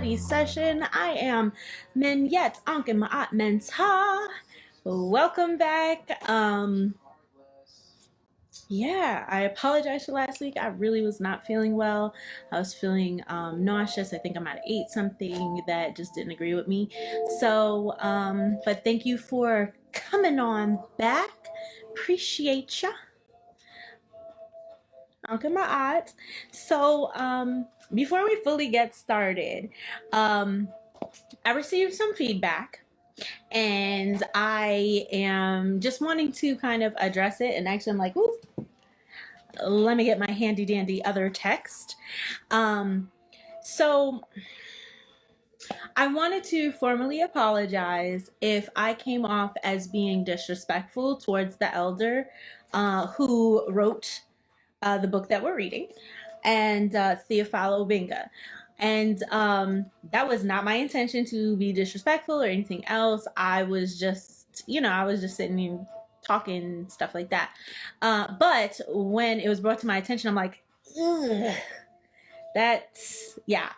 study session. I am Menyet Ankin Ma'at Menta. Welcome back. Yeah, I apologize for last week. I really was not feeling well. I was feeling nauseous. I think I might have ate something that just didn't agree with me. So, but thank you for coming on back. Appreciate ya. Okay, my odds. So, before we fully get started, I received some feedback and I am just wanting to kind of address it. And actually, I'm like, ooh, let me get my handy dandy other text. So I wanted to formally apologize if I came off as being disrespectful towards the elder who wrote the book that we're reading, and Theophile Obenga. And that was not my intention to be disrespectful or anything else. I was just, I was just sitting and talking, stuff like that. But when it was brought to my attention, I'm like, ugh, I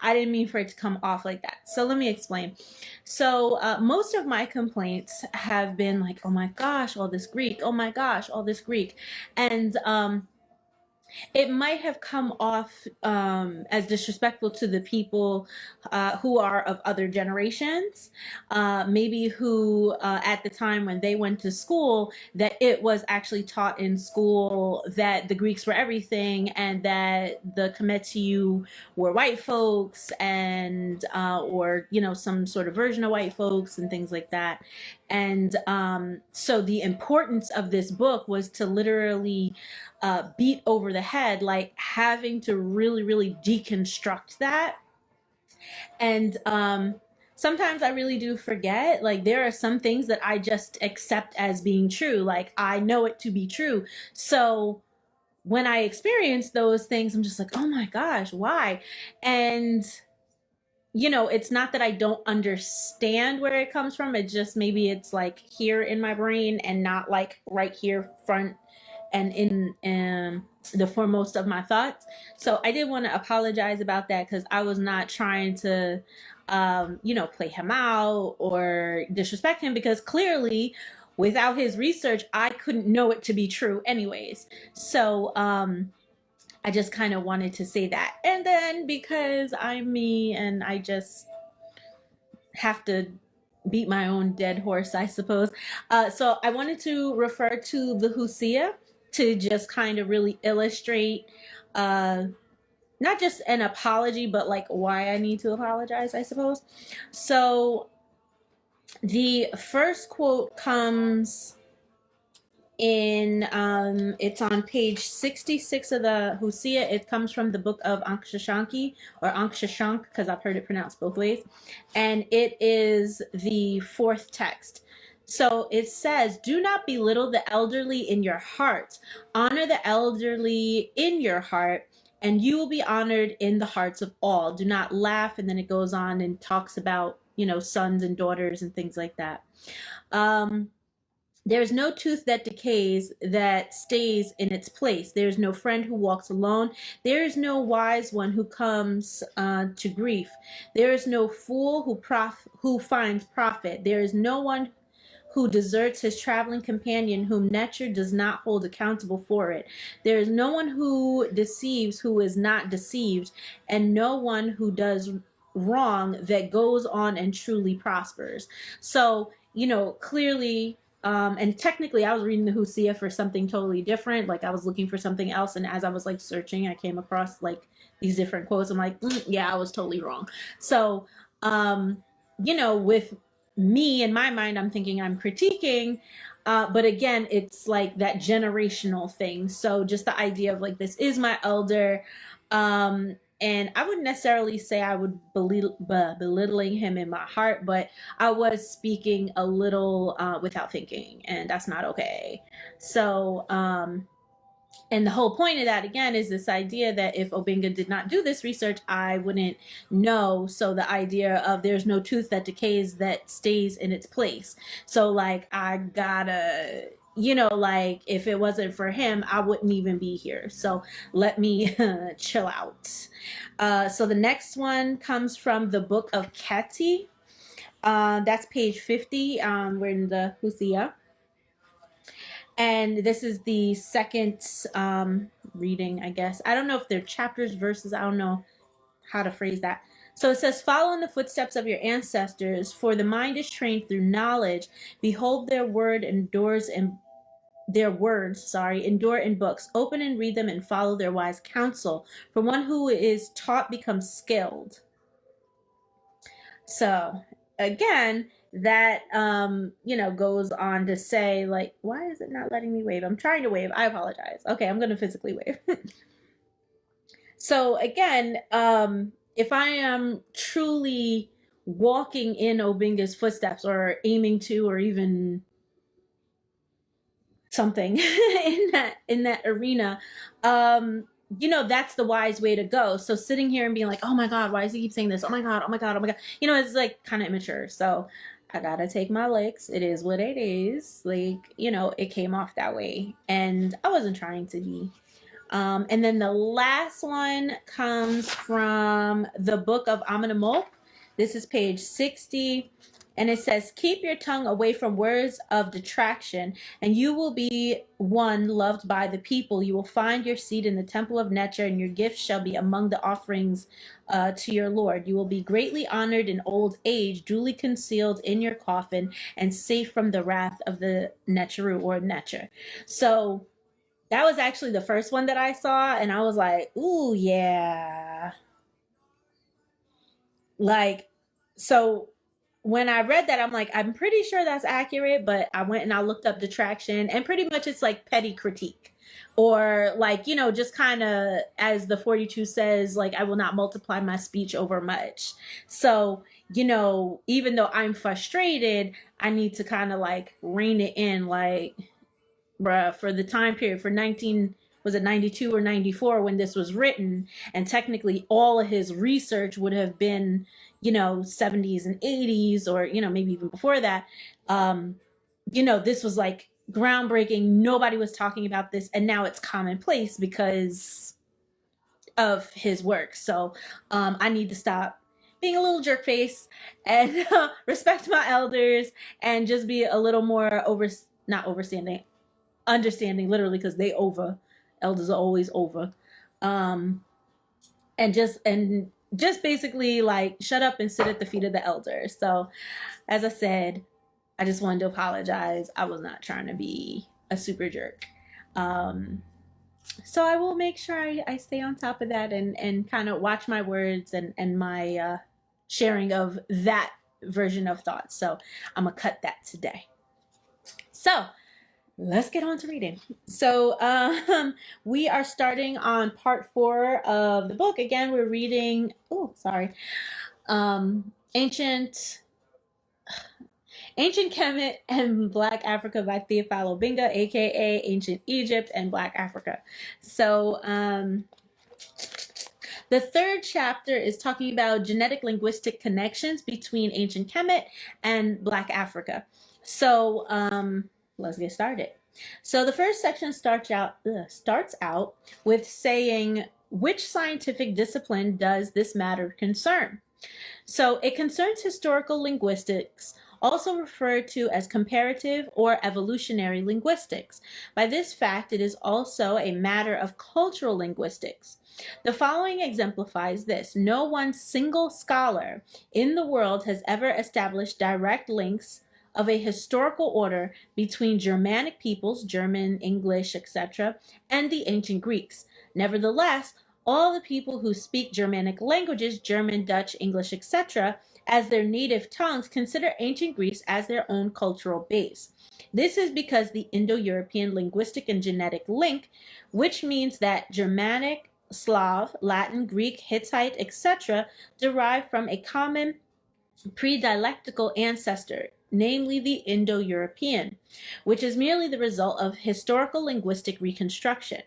didn't mean for it to come off like that. So let me explain. So most of my complaints have been like, oh my gosh, all this Greek. Oh my gosh, all this Greek. And it might have come off as disrespectful to the people who are of other generations, maybe who at the time when they went to school, that it was actually taught in school that the Greeks were everything and that the Kemetyw were white folks and or some sort of version of white folks and things like that. And so the importance of this book was to literally beat over the head, like having to really deconstruct that. And sometimes I really do forget, like there are some things that I just accept as being true, like I know it to be true. So when I experience those things, I'm just like, oh my gosh, why? And it's not that I don't understand where it comes from. It's just maybe it's like here in my brain and not like right here front and in the foremost of my thoughts. So I did want to apologize about that because I was not trying to, play him out or disrespect him, because clearly without his research, I couldn't know it to be true anyways. So, I just kind of wanted to say that. And then because I'm me and I just have to beat my own dead horse, I suppose. So I wanted to refer to the Husia to just kind of really illustrate not just an apology, but like why I need to apologize, I suppose. So the first quote comes in it's on page 66 of the Husia. It comes from the book of Ankh-Shashanki, or Ankh-Shashank, because I've heard it pronounced both ways, and it is the fourth text. So it says, do not belittle the elderly in your heart. Honor the elderly in your heart, and you will be honored in the hearts of all. Do not laugh. And then it goes on and talks about, sons and daughters and things like that. There is no tooth that decays that stays in its place. There is no friend who walks alone. There is no wise one who comes to grief. There is no fool who finds profit. There is no one who deserts his traveling companion, whom nature does not hold accountable for it. There is no one who deceives who is not deceived, and no one who does wrong that goes on and truly prospers. So, clearly, and technically I was reading the Husia for something totally different. Like I was looking for something else, and as I was like searching, I came across like these different quotes. I'm like, yeah, I was totally wrong. So, with me in my mind, I'm thinking I'm critiquing, but again, it's like that generational thing. So just the idea of like, this is my elder, and I wouldn't necessarily say I would belittling him in my heart, but I was speaking a little without thinking, and that's not okay. So, and the whole point of that, again, is this idea that if Obenga did not do this research, I wouldn't know. So the idea of there's no tooth that decays that stays in its place. So like I gotta, you know, like if it wasn't for him, I wouldn't even be here. So let me chill out. So the next one comes from the book of Kemetyw. That's page 50. We're in the Husia. And this is the second reading, I guess. I don't know if they're chapters, verses. I don't know how to phrase that. So it says, follow in the footsteps of your ancestors, for the mind is trained through knowledge. Behold, their word endures in their words, endure in books. Open and read them and follow their wise counsel. For one who is taught becomes skilled. So again, that goes on to say, like, why is it not letting me wave? I'm trying to wave. I apologize. Okay, I'm going to physically wave. So again, if I am truly walking in Obenga's footsteps, or aiming to, or even something in that arena, that's the wise way to go. So sitting here and being like, oh my God, why does he keep saying this? Oh my God, oh my God, oh my God. It's like kind of immature. So I gotta take my licks. It is what it is. Like, it came off that way. And I wasn't trying to be. And then the last one comes from the book of Hamito-Semetic. This is page 60. And it says, keep your tongue away from words of detraction, and you will be one loved by the people. You will find your seat in the temple of Neter, and your gifts shall be among the offerings to your Lord. You will be greatly honored in old age, duly concealed in your coffin, and safe from the wrath of the Neteru, or Neter. So that was actually the first one that I saw, and I was like, ooh, yeah. Like, so when I read that, I'm like, I'm pretty sure that's accurate, but I went and I looked up detraction, and pretty much it's like petty critique, or like, just kind of, as the 42 says, like, I will not multiply my speech over much. So, even though I'm frustrated, I need to kind of like rein it in, like, bruh, for the time period, for 92 or 94 when this was written, and technically all of his research would have been 70s and 80s, or maybe even before that. This was like groundbreaking. Nobody was talking about this, and now it's commonplace because of his work. So I need to stop being a little jerk face and respect my elders, and just be a little more understanding, literally, because elders are always over, and just basically like shut up and sit at the feet of the elders. So as I said, I just wanted to apologize. I was not trying to be a super jerk. So I will make sure I stay on top of that, and kind of watch my words and my sharing of that version of thoughts. So I'm gonna cut that today. So let's get on to reading. So we are starting on part 4 of the book. Again, we're reading, Ancient Kemet and Black Africa by Theophile Obenga, aka Ancient Egypt and Black Africa. So the third chapter is talking about genetic linguistic connections between ancient Kemet and Black Africa. So let's get started. So the first section starts out with saying, which scientific discipline does this matter concern? So it concerns historical linguistics, also referred to as comparative or evolutionary linguistics. By this fact, it is also a matter of cultural linguistics. The following exemplifies this. No one single scholar in the world has ever established direct links of a historical order between Germanic peoples, German, English, etc., and the ancient Greeks. Nevertheless, all the people who speak Germanic languages, German, Dutch, English, etc., as their native tongues, consider ancient Greece as their own cultural base. This is because the Indo-European linguistic and genetic link, which means that Germanic, Slav, Latin, Greek, Hittite, etc., derive from a common pre-dialectical ancestor, namely the Indo-European, which is merely the result of historical linguistic reconstruction.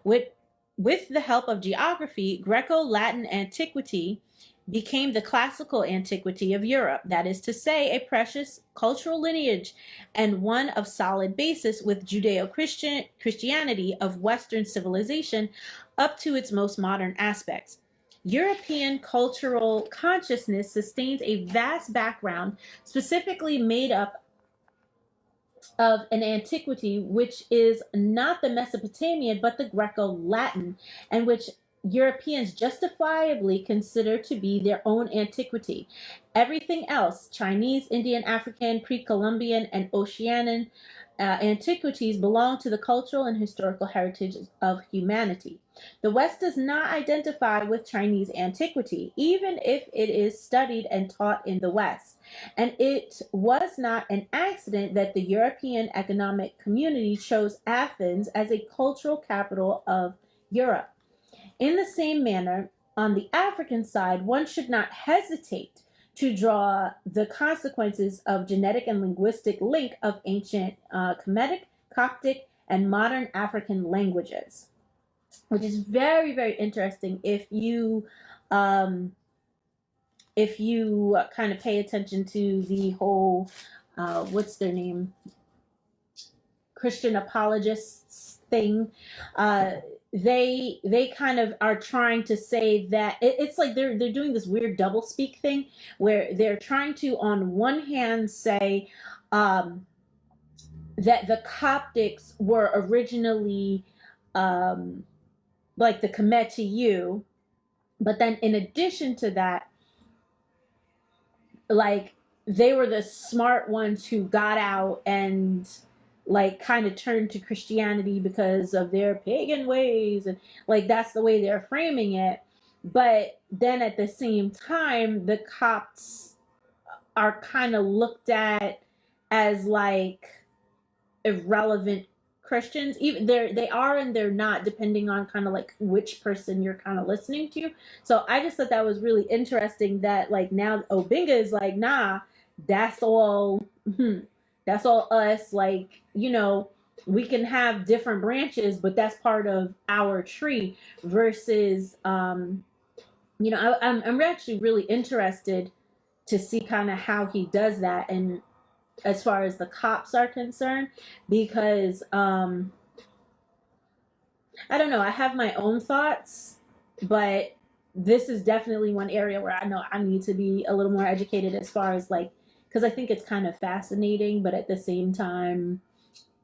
With the help of geography, Greco-Latin antiquity became the classical antiquity of Europe, that is to say, a precious cultural lineage and one of solid basis with Judeo-Christianity of Western civilization up to its most modern aspects. European cultural consciousness sustains a vast background specifically made up of an antiquity which is not the Mesopotamian but the Greco-Latin, and which Europeans justifiably consider to be their own antiquity. Everything else, Chinese, Indian, African, pre-Columbian, and Oceanian antiquities, belong to the cultural and historical heritage of humanity. The West does not identify with Chinese antiquity, even if it is studied and taught in the West. And it was not an accident that the European Economic Community chose Athens as a cultural capital of Europe. In the same manner, on the African side, one should not hesitate to draw the consequences of genetic and linguistic link of ancient Kemetic, Coptic, and modern African languages, which is very, very interesting if you kind of pay attention to the whole, what's their name, Christian apologists thing. They kind of are trying to say that it's like they're doing this weird double speak thing where they're trying to on one hand say that the Coptics were originally like the Kemetyw, but then in addition to that, like they were the smart ones who got out and like kind of turned to Christianity because of their pagan ways, and like that's the way they're framing it. But then at the same time, the Copts are kind of looked at as like irrelevant Christians. Even they are and they're not, depending on kind of like which person you're kind of listening to. So I just thought that was really interesting that like now Obenga is like, nah, that's all that's all us, like, you know, we can have different branches, but that's part of our tree versus you know, I'm actually really interested to see kind of how he does that, and as far as the Copts are concerned, because I don't know, I have my own thoughts, but this is definitely one area where I know I need to be a little more educated as far as like, because I think it's kind of fascinating, but at the same time,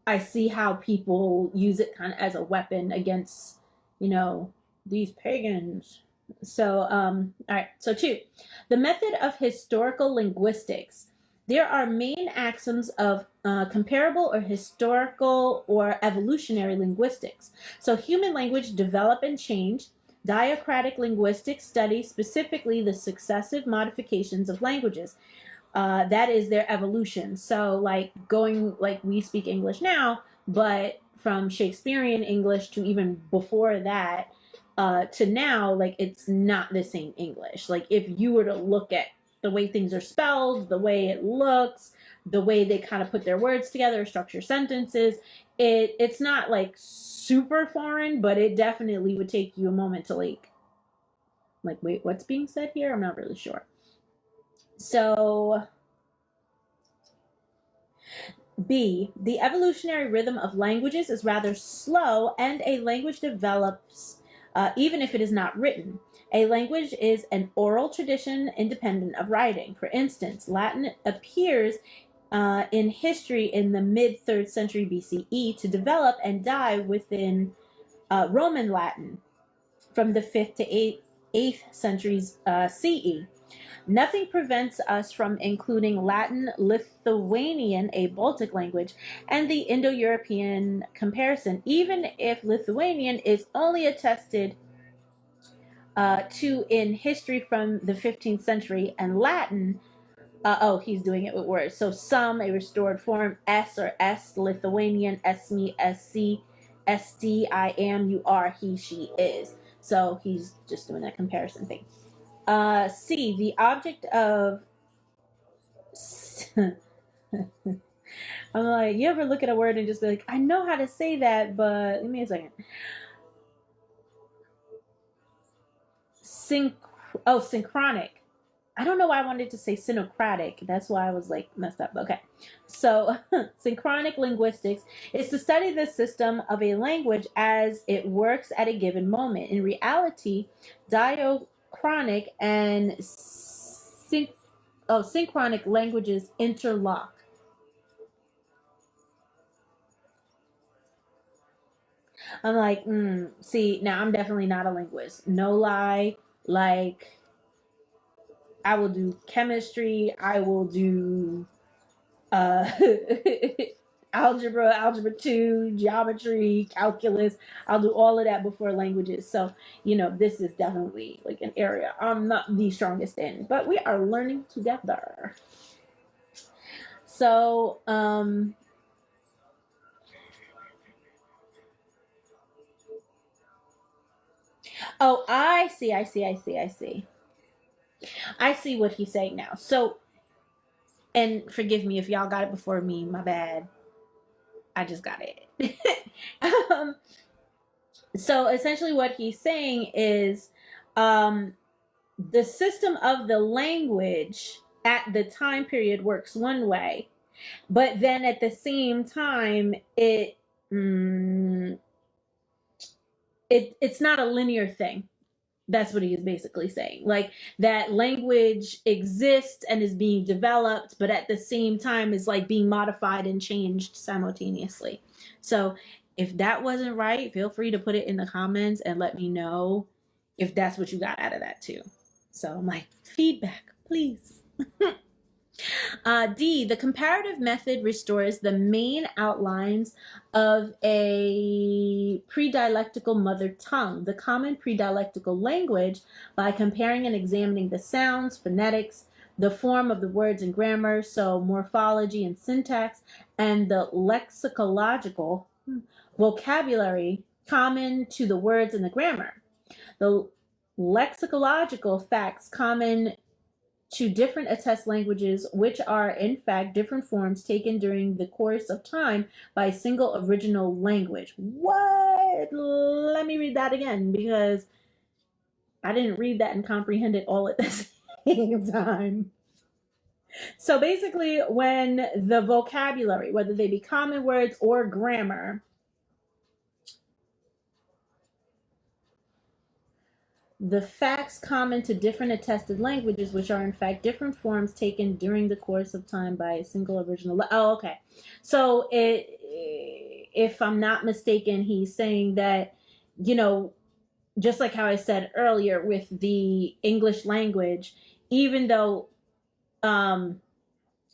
I see how people use it kind of as a weapon against, you know, these pagans. So, all right. So 2, the method of historical linguistics. There are main axioms of comparable or historical or evolutionary linguistics. So human language develop and change. Diacritic linguistics study specifically the successive modifications of languages. That is their evolution. So like going, like we speak English now, but from Shakespearean English to even before that, to now, like it's not the same English. Like if you were to look at the way things are spelled, the way it looks, the way they kind of put their words together, structure sentences, it's not like super foreign, but it definitely would take you a moment to like wait, what's being said here? I'm not really sure. So B, the evolutionary rhythm of languages is rather slow, and a language develops even if it is not written. A language is an oral tradition independent of writing. For instance, Latin appears in history in the mid-3rd century BCE to develop and die within Roman Latin from the 5th to 8th centuries CE. Nothing prevents us from including Latin, Lithuanian, a Baltic language, and the Indo-European comparison, even if Lithuanian is only attested to in history from the 15th century, and Latin, he's doing it with words. So some, a restored form, S or S, Lithuanian, S me, SC, SD, I am, you are, he, she, is. So he's just doing that comparison thing. C, the object of I'm like, you ever look at a word and just be like, I know how to say that, but give me a second. synchronic. I don't know why I wanted to say synocratic. That's why I was like messed up. Okay. So, synchronic linguistics is to study the system of a language as it works at a given moment. In reality, diachronic and synchronic languages interlock. I'm like, see, now I'm definitely not a linguist. No lie. Like, I will do chemistry. I will do uh, algebra 2, geometry, calculus. I'll do all of that before languages. So, this is definitely like an area I'm not the strongest in, but we are learning together. So, oh, I see. I see what he's saying now. So, and forgive me if y'all got it before me, my bad. I just got it. um, so essentially what he's saying is the system of the language at the time period works one way, but then at the same time it's not a linear thing. That's what he is basically saying. Like, that language exists and is being developed, but at the same time is like being modified and changed simultaneously. So if that wasn't right, feel free to put it in the comments and let me know if that's what you got out of that too. So I'm like, feedback, please. D, the comparative method restores the main outlines of a predialectical mother tongue, the common predialectical language, by comparing and examining the sounds, phonetics, the form of the words and grammar, so morphology and syntax, and the lexicological vocabulary common to the words and the grammar. The lexicological facts common to different attest languages, which are in fact different forms taken during the course of time by a single original language. What? Let me read that again, because I didn't read that and comprehend it all at the same time. So basically, when the vocabulary, whether they be common words or grammar, the facts common to different attested languages, which are in fact different forms taken during the course of time by a single original. Okay. So if I'm not mistaken, he's saying that, just like how I said earlier with the English language, even though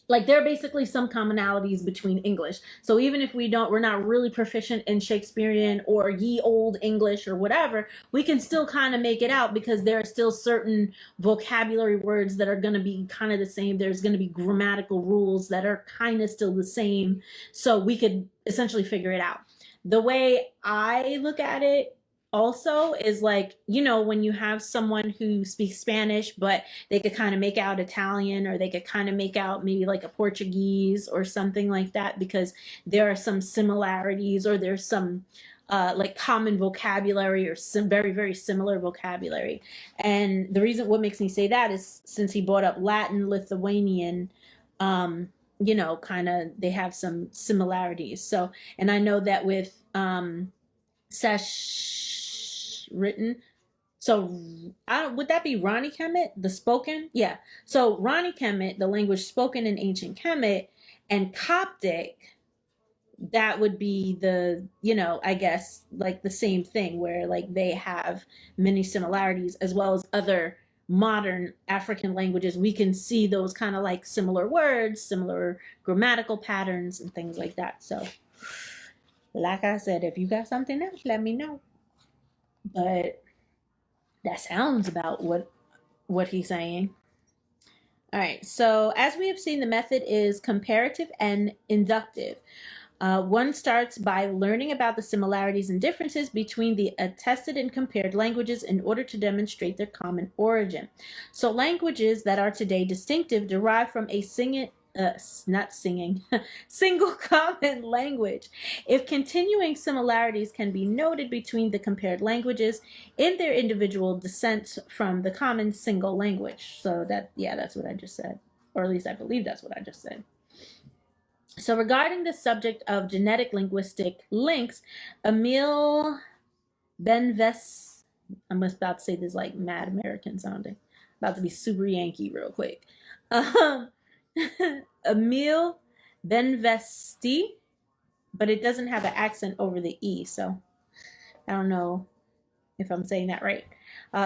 like, there are basically some commonalities between English. So even if we're not really proficient in Shakespearean or ye old English or whatever, we can still kind of make it out, because there are still certain vocabulary words that are going to be kind of the same. There's going to be grammatical rules that are kind of still the same. So we could essentially figure it out. The way I look at it also is like, when you have someone who speaks Spanish, but they could kind of make out Italian, or they could kind of make out maybe like a Portuguese or something like that, because there are some similarities, or there's some like common vocabulary, or some very, very similar vocabulary. And the reason what makes me say that is since he brought up Latin, Lithuanian, kind of they have some similarities. So, and I know that with written. So would that be Ronnie Kemet, the spoken? Yeah. So Ronnie Kemet, the language spoken in ancient Kemet, and Coptic, that would be the, I guess like the same thing, where like they have many similarities, as well as other modern African languages. We can see those kind of like similar words, similar grammatical patterns, and things like that. So like I said, if you got something else, let me know. But that sounds about what he's saying. All right, so as we have seen, the method is comparative and inductive. One starts by learning about the similarities and differences between the attested and compared languages in order to demonstrate their common origin. So languages that are today distinctive derive from a not singing, single common language. If continuing similarities can be noted between the compared languages in their individual descent from the common single language. So that, yeah, that's what I just said. Or at least I believe that's what I just said. So regarding the subject of genetic linguistic links, Emil Benves, I'm about to say this like mad American sounding, about to be super Yankee real quick. Emil Benvesti, but it doesn't have an accent over the E, so I don't know if I'm saying that right.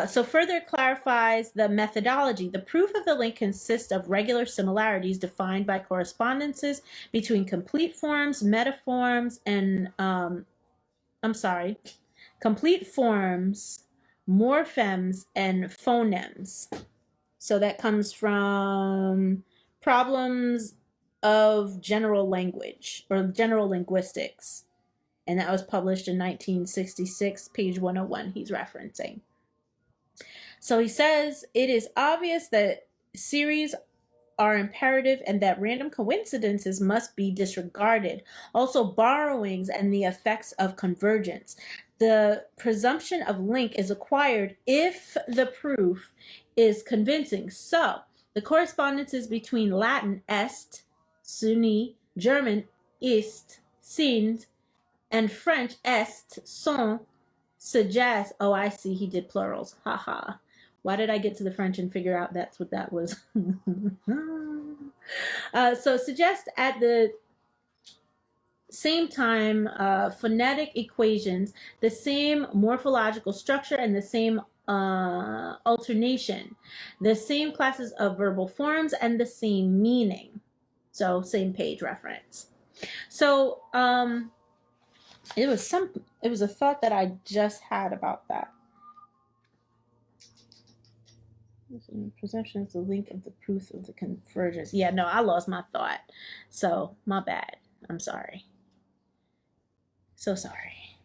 So further clarifies the methodology. The proof of the link consists of regular similarities defined by correspondences between complete forms, metaforms, and complete forms, morphemes, and phonemes. So that comes from Problems of General Language or General Linguistics. And that was published in 1966, page 101 he's referencing. So he says, it is obvious that series are imperative and that random coincidences must be disregarded. Also, borrowings and the effects of convergence. The presumption of link is acquired if the proof is convincing. So, the correspondences between Latin est, suni, German ist, sind, and French est, sont, suggest, oh, I see, he did plurals. Haha. Why did I get to the French and figure out that's what that was? So suggest at the same time phonetic equations, the same morphological structure, and the same alternation, the same classes of verbal forms, and the same meaning. So same page reference. So it was a thought that I just had about that. Presumption is the link of the proof of the convergence. Yeah, no, I lost my thought. So my bad. I'm sorry. So sorry.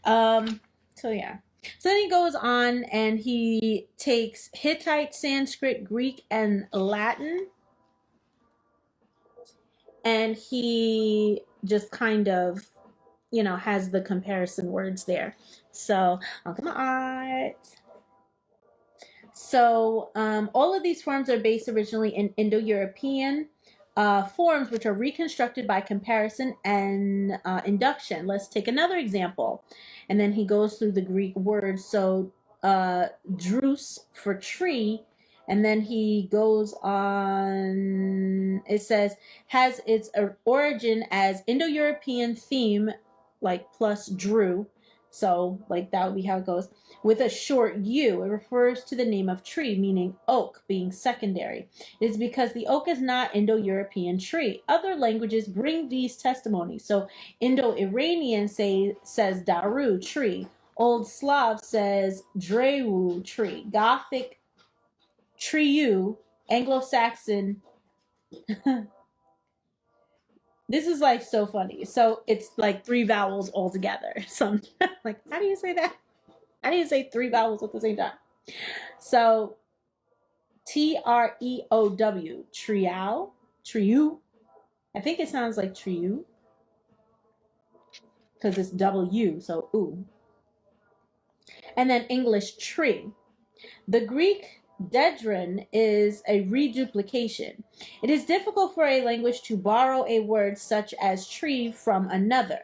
So yeah. So then he goes on and he takes Hittite, Sanskrit, Greek, and Latin. And he just kind of, you know, has the comparison words there. So, come on. So all of these forms are based originally in Indo-European forms, which are reconstructed by comparison and induction. Let's take another example. And then he goes through the Greek words. So drus for tree. And then he goes on, it says, has its origin as Indo-European theme, like plus drew. So like that would be how it goes. With a short U, it refers to the name of tree, meaning oak, being secondary. It is because the oak is not Indo-European tree. Other languages bring these testimonies. So Indo-Iranian says daru, tree. Old Slav says drewu, tree. Gothic, triu. Anglo-Saxon. This is like so funny. So it's like 3 vowels all together. So I'm like, how do you say that? How do you say 3 vowels at the same time? So T-R-E-O-W, trial, triu. I think it sounds like triu because it's W, so ooh. And then English tree. The Greek dedron is a reduplication. It is difficult for a language to borrow a word such as tree from another.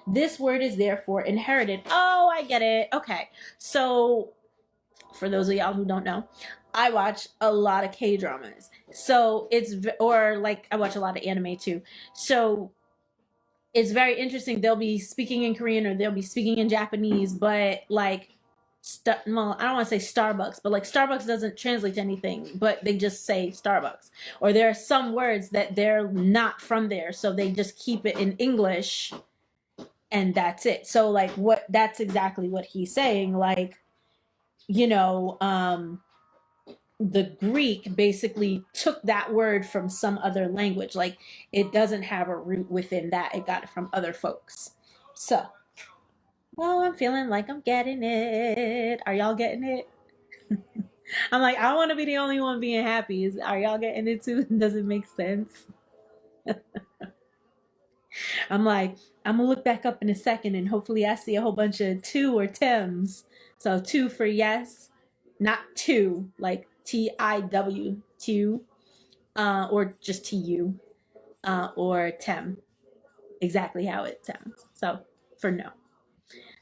This word is therefore inherited. Oh, I get it. Okay. So for those of y'all who don't know, I watch a lot of K-dramas. So or like I watch a lot of anime too. So it's very interesting. They'll be speaking in Korean or they'll be speaking in Japanese, but like, well, I don't want to say Starbucks, but like Starbucks doesn't translate to anything, but they just say Starbucks. Or there are some words that they're not from there, so they just keep it in English and that's it. So like that's exactly what he's saying. Like, you know, the Greek basically took that word from some other language. Like it doesn't have a root within that. It got it from other folks. So, well, I'm feeling like I'm getting it. Are y'all getting it? I'm like, I want to be the only one being happy. Are y'all getting it too? Does it make sense? I'm like, I'm gonna look back up in a second and hopefully I see a whole bunch of two or Tims. So two for yes, not two, like TIW, two, or just TU, or TEM, exactly how it sounds. So for no.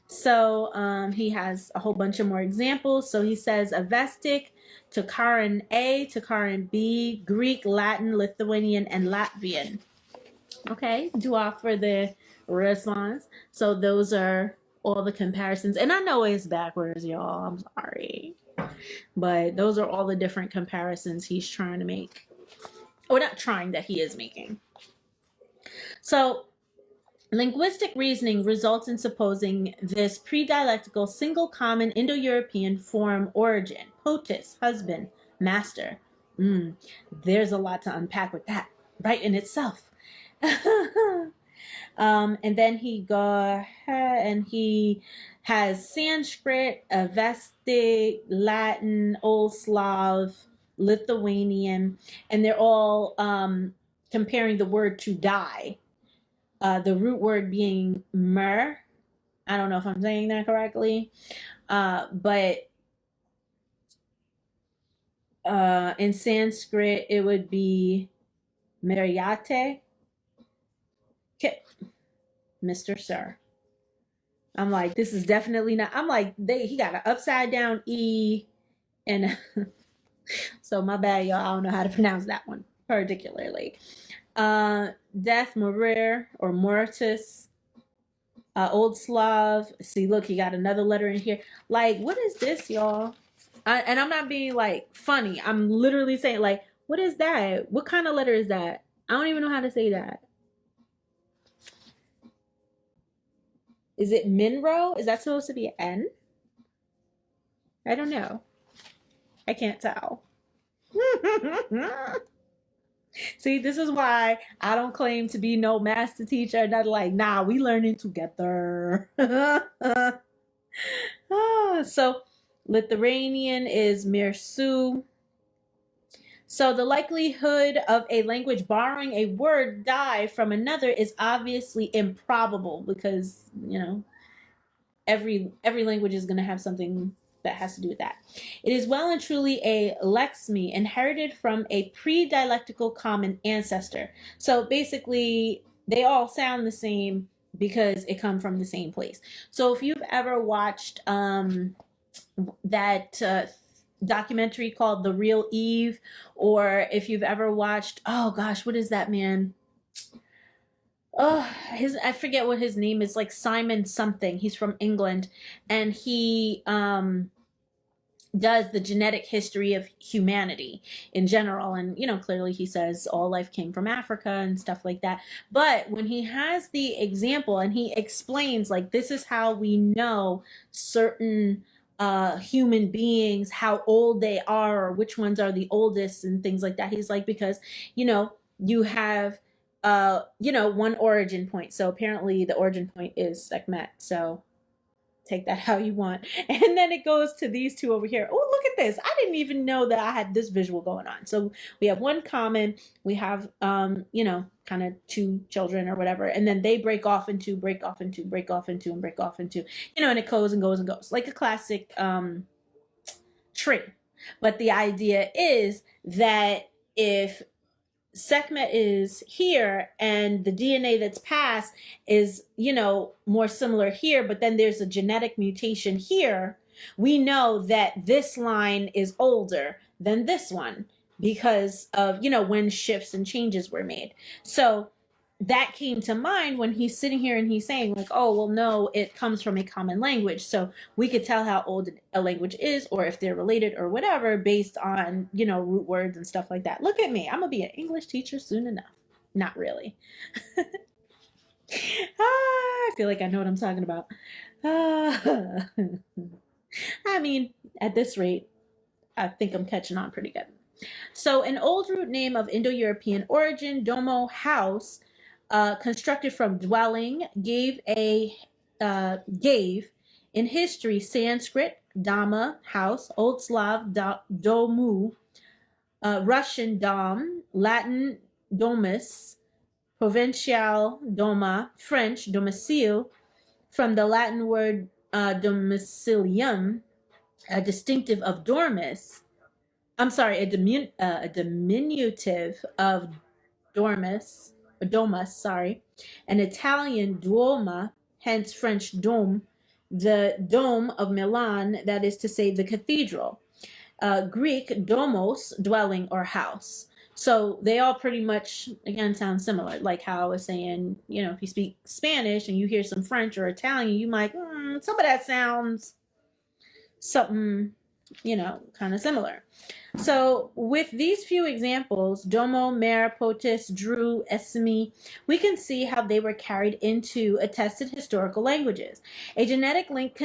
So he has a whole bunch of more examples. So he says Avestic, Tokaran A, Tokaran B, Greek, Latin, Lithuanian, and Latvian. Okay, do offer the response. So those are all the comparisons. And I know it's backwards, y'all. I'm sorry. But those are all the different comparisons he's trying to make. Or not trying, that he is making. So linguistic reasoning results in supposing this pre-dialectical single common Indo-European form origin. Potus, husband, master. There's a lot to unpack with that, right in itself. And then he go ahead and he has Sanskrit, Avestic, Latin, Old Slav, Lithuanian, and they're all comparing the word to die. The root word being mer. I don't know if I'm saying that correctly, but in Sanskrit it would be meryate. Mr. Sir. I'm like, this is definitely not. I'm like, he got an upside down E, and so my bad, y'all. I don't know how to pronounce that one particularly. Death, morir, or mortis. Old Slav. See, look, he got another letter in here. Like, what is this, y'all? And I'm not being like funny. I'm literally saying, like, what is that? What kind of letter is that? I don't even know how to say that. Is it Minro? Is that supposed to be an N? I don't know. I can't tell. See, this is why I don't claim to be no master teacher. Not like, nah, we learning together. So Lithuanian is Mirsu. So the likelihood of a language borrowing a word die from another is obviously improbable because, you know, every language is going to have something that has to do with that. It is well and truly a lexeme inherited from a pre-dialectical common ancestor. So basically, they all sound the same because it comes from the same place. So if you've ever watched that documentary called The Real Eve, or if you've ever watched, oh gosh, what is that man? Oh, I forget what his name is, like Simon something. He's from England, and he does the genetic history of humanity in general. And, you know, clearly he says all life came from Africa and stuff like that. But when he has the example and he explains, like, this is how we know certain human beings, how old they are, or which ones are the oldest and things like that. He's like, because, you know, you have, you know, one origin point. So apparently the origin point is Kemet. So take that how you want. And then it goes to these two over here. Oh, look at this. I didn't even know that I had this visual going on. So we have one common, we have, you know, kind of two children or whatever. And then they break off into, and break off into, you know, and it goes and goes and goes like a classic tree. But the idea is that if Sekhmet is here and the DNA that's passed is, you know, more similar here, but then there's a genetic mutation here, we know that this line is older than this one because of, you know, when shifts and changes were made. So that came to mind when he's sitting here and he's saying, like, oh, well, no, it comes from a common language. So we could tell how old a language is or if they're related or whatever based on, you know, root words and stuff like that. Look at me. I'm going to be an English teacher soon enough. Not really. I feel like I know what I'm talking about. I mean, at this rate, I think I'm catching on pretty good. So an old root name of Indo-European origin, domo, house, constructed from dwelling, gave in history Sanskrit, dama, house, Old Slav, domu, Russian dom, Latin domus, Provincial doma, French domicile, from the Latin word domicilium, a distinctive of dormis. I'm sorry, a diminutive of domus, sorry. An Italian duomo, hence French dome, the dome of Milan, that is to say, the cathedral. Greek domos, dwelling or house. So they all pretty much, again, sound similar. Like how I was saying, you know, if you speak Spanish and you hear some French or Italian, you might, some of that sounds something, you know, kind of similar. So with these few examples, domo, mare, potis, drew, esimi, we can see how they were carried into attested historical languages. A genetic link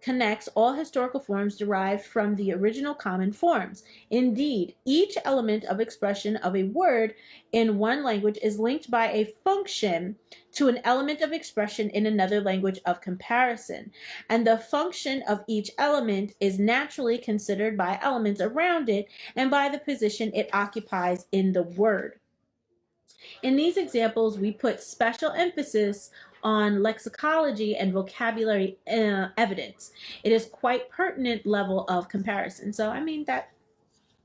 connects all historical forms derived from the original common forms. Indeed, each element of expression of a word in one language is linked by a function to an element of expression in another language of comparison, and the function of each element is naturally considered by elements around it and by the position it occupies in the word. In these examples, we put special emphasis on lexicology and vocabulary evidence. It is quite pertinent level of comparison. So, I mean, that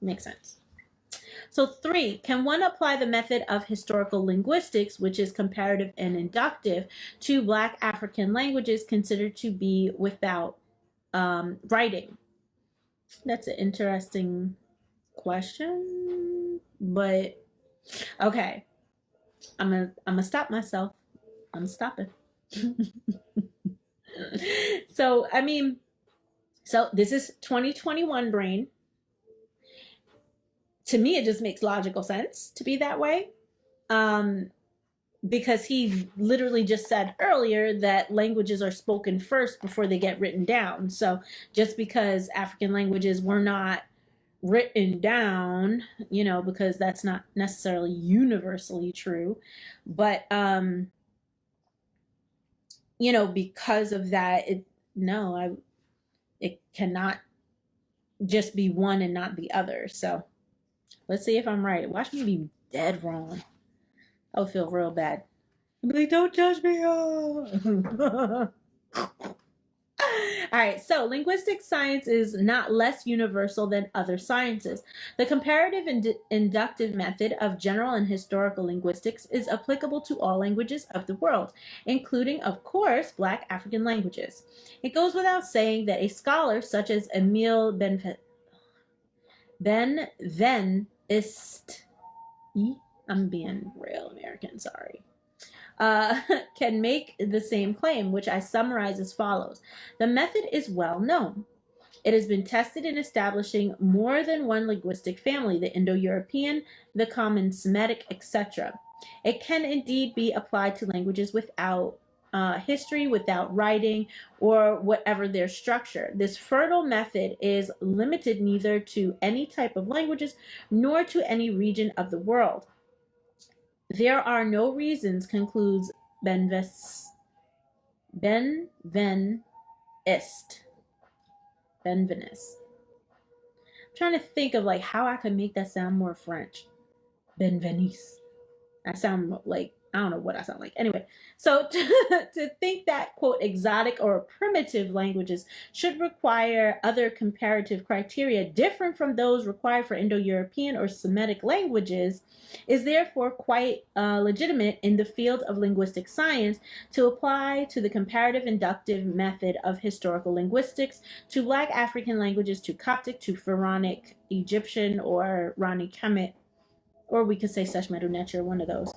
makes sense. So 3, can one apply the method of historical linguistics, which is comparative and inductive, to Black African languages considered to be without writing? That's an interesting question, but okay. I'm gonna stop myself. I'm stopping. So, I mean, so this is 2021 brain. To me, it just makes logical sense to be that way. Because he literally just said earlier that languages are spoken first before they get written down. So just because African languages were not written down, you know, because that's not necessarily universally true, but you know, because of that, it cannot just be one and not the other. So let's see if I'm right. Watch me be dead wrong. I would feel real bad. I'd be like, don't judge me. All right, so linguistic science is not less universal than other sciences. The comparative and inductive method of general and historical linguistics is applicable to all languages of the world, including, of course, Black African languages. It goes without saying that a scholar such as Emile Benveniste, I'm being real American, sorry, can make the same claim, which I summarize as follows. The method is well known. It has been tested in establishing more than one linguistic family, the Indo-European, the Common Semitic, etc. It can indeed be applied to languages without history, without writing, or whatever their structure. This fertile method is limited neither to any type of languages nor to any region of the world. There are no reasons, concludes Benveniste. I'm trying to think of like how I could make that sound more French. Benveniste. I sound like, I don't know what I sound like. Anyway, so to think that, quote, exotic or primitive languages should require other comparative criteria different from those required for Indo-European or Semitic languages is therefore quite legitimate in the field of linguistic science to apply to the comparative inductive method of historical linguistics to Black African languages, to Coptic, to Pharaonic Egyptian or Rani Kemet, or we could say Seshmetu Necher, one of those,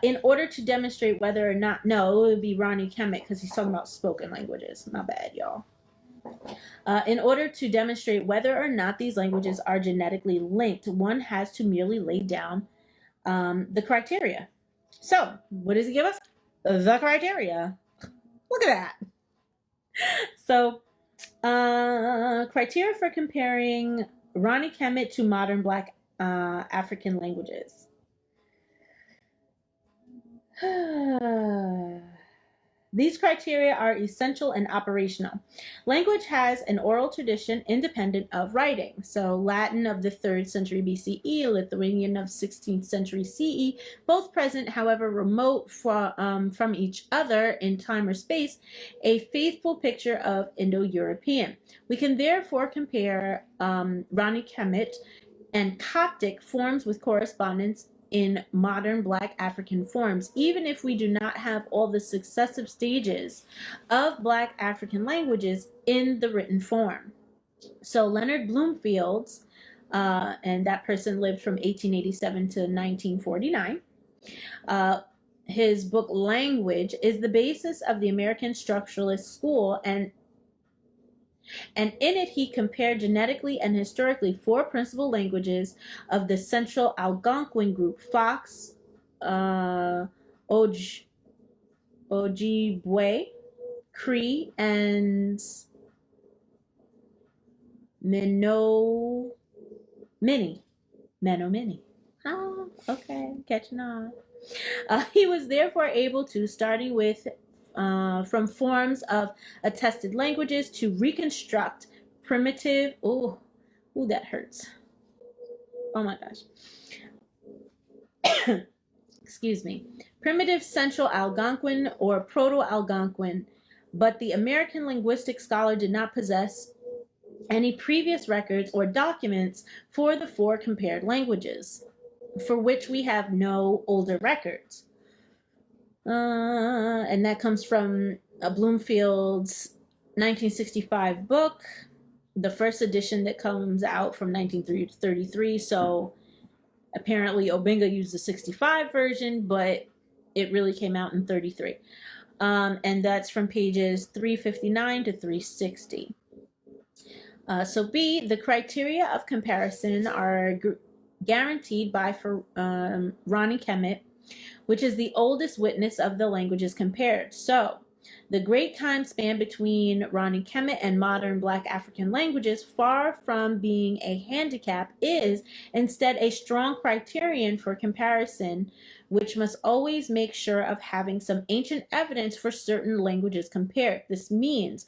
in order to demonstrate whether or not, no, it would be Rani Kemet because he's talking about spoken languages. Not bad, y'all. In order to demonstrate whether or not these languages are genetically linked, one has to merely lay down the criteria. So, what does it give us? The criteria. Look at that. So, criteria for comparing Rani Kemet to modern Black African languages. These criteria are essential and operational. Language has an oral tradition independent of writing. So Latin of the 3rd century BCE, Lithuanian of 16th century CE, both present, however remote from each other in time or space, a faithful picture of Indo-European. We can therefore compare Rani Kemet and Coptic forms with correspondence in modern Black African forms, even if we do not have all the successive stages of Black African languages in the written form. So Leonard Bloomfield's, and that person lived from 1887 to 1949, his book Language is the basis of the American Structuralist School, and in it he compared genetically and historically 4 principal languages of the Central Algonquin group: Fox, Ojibwe, Cree, and Menominee. Oh, okay, catching on. He was therefore able to, starting with from forms of attested languages, to reconstruct primitive, that hurts. Oh my gosh. Excuse me. Primitive Central Algonquin or Proto-Algonquin, but the American linguistic scholar did not possess any previous records or documents for the 4 compared languages, for which we have no older records. And that comes from Bloomfield's 1965 book, the first edition that comes out from 1933. So apparently Obenga used the 65 version, but it really came out in 33. And that's from pages 359 to 360. So B, the criteria of comparison are guaranteed by Rani Kemet, which is the oldest witness of the languages compared. So the great time span between Rani Kemet and modern Black African languages, far from being a handicap, is instead a strong criterion for comparison, which must always make sure of having some ancient evidence for certain languages compared. This means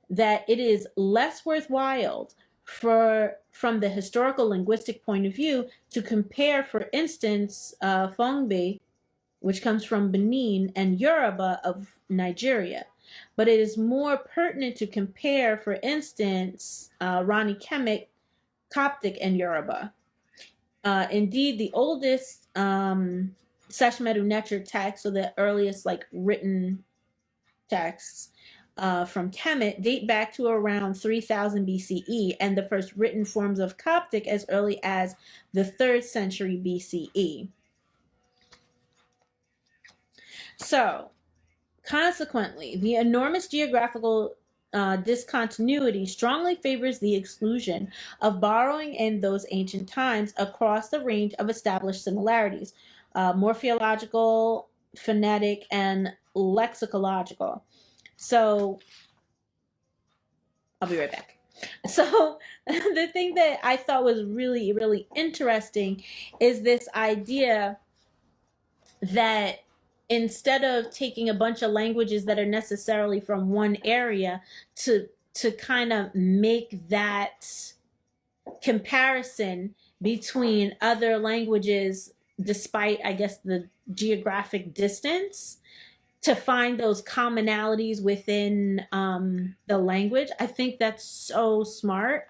that it is less worthwhile from the historical linguistic point of view to compare, for instance, Fongbe, which comes from Benin, and Yoruba of Nigeria. But it is more pertinent to compare, for instance, Rani Kemet, Coptic, and Yoruba. Indeed, the oldest Seshmetu Necher text, so the earliest written texts from Kemet, date back to around 3000 BCE, and the first written forms of Coptic as early as the 3rd century BCE. So, consequently, the enormous geographical discontinuity strongly favors the exclusion of borrowing in those ancient times across the range of established similarities, morphological, phonetic, and lexicological. So, I'll be right back. So, the thing that I thought was really, really interesting is this idea that instead of taking a bunch of languages that are necessarily from one area to kind of make that comparison between other languages, despite, I guess, the geographic distance, to find those commonalities within the language. I think that's so smart.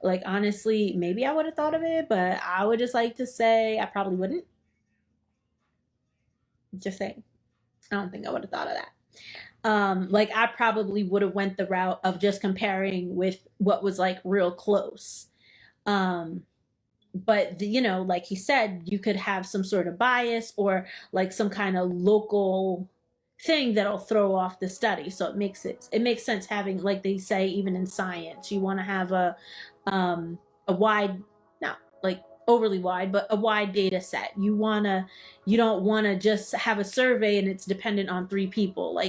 Honestly, maybe I would have thought of it, but I would just like to say I probably wouldn't. Just saying. I don't think I would have thought of that. I probably would have went the route of just comparing with what was real close. But like he said, you could have some sort of bias or some kind of local thing that'll throw off the study. So it makes sense having, like they say, even in science, you want to have a wide, not overly wide, but a wide data set. You don't want to just have a survey and it's dependent on 3 people.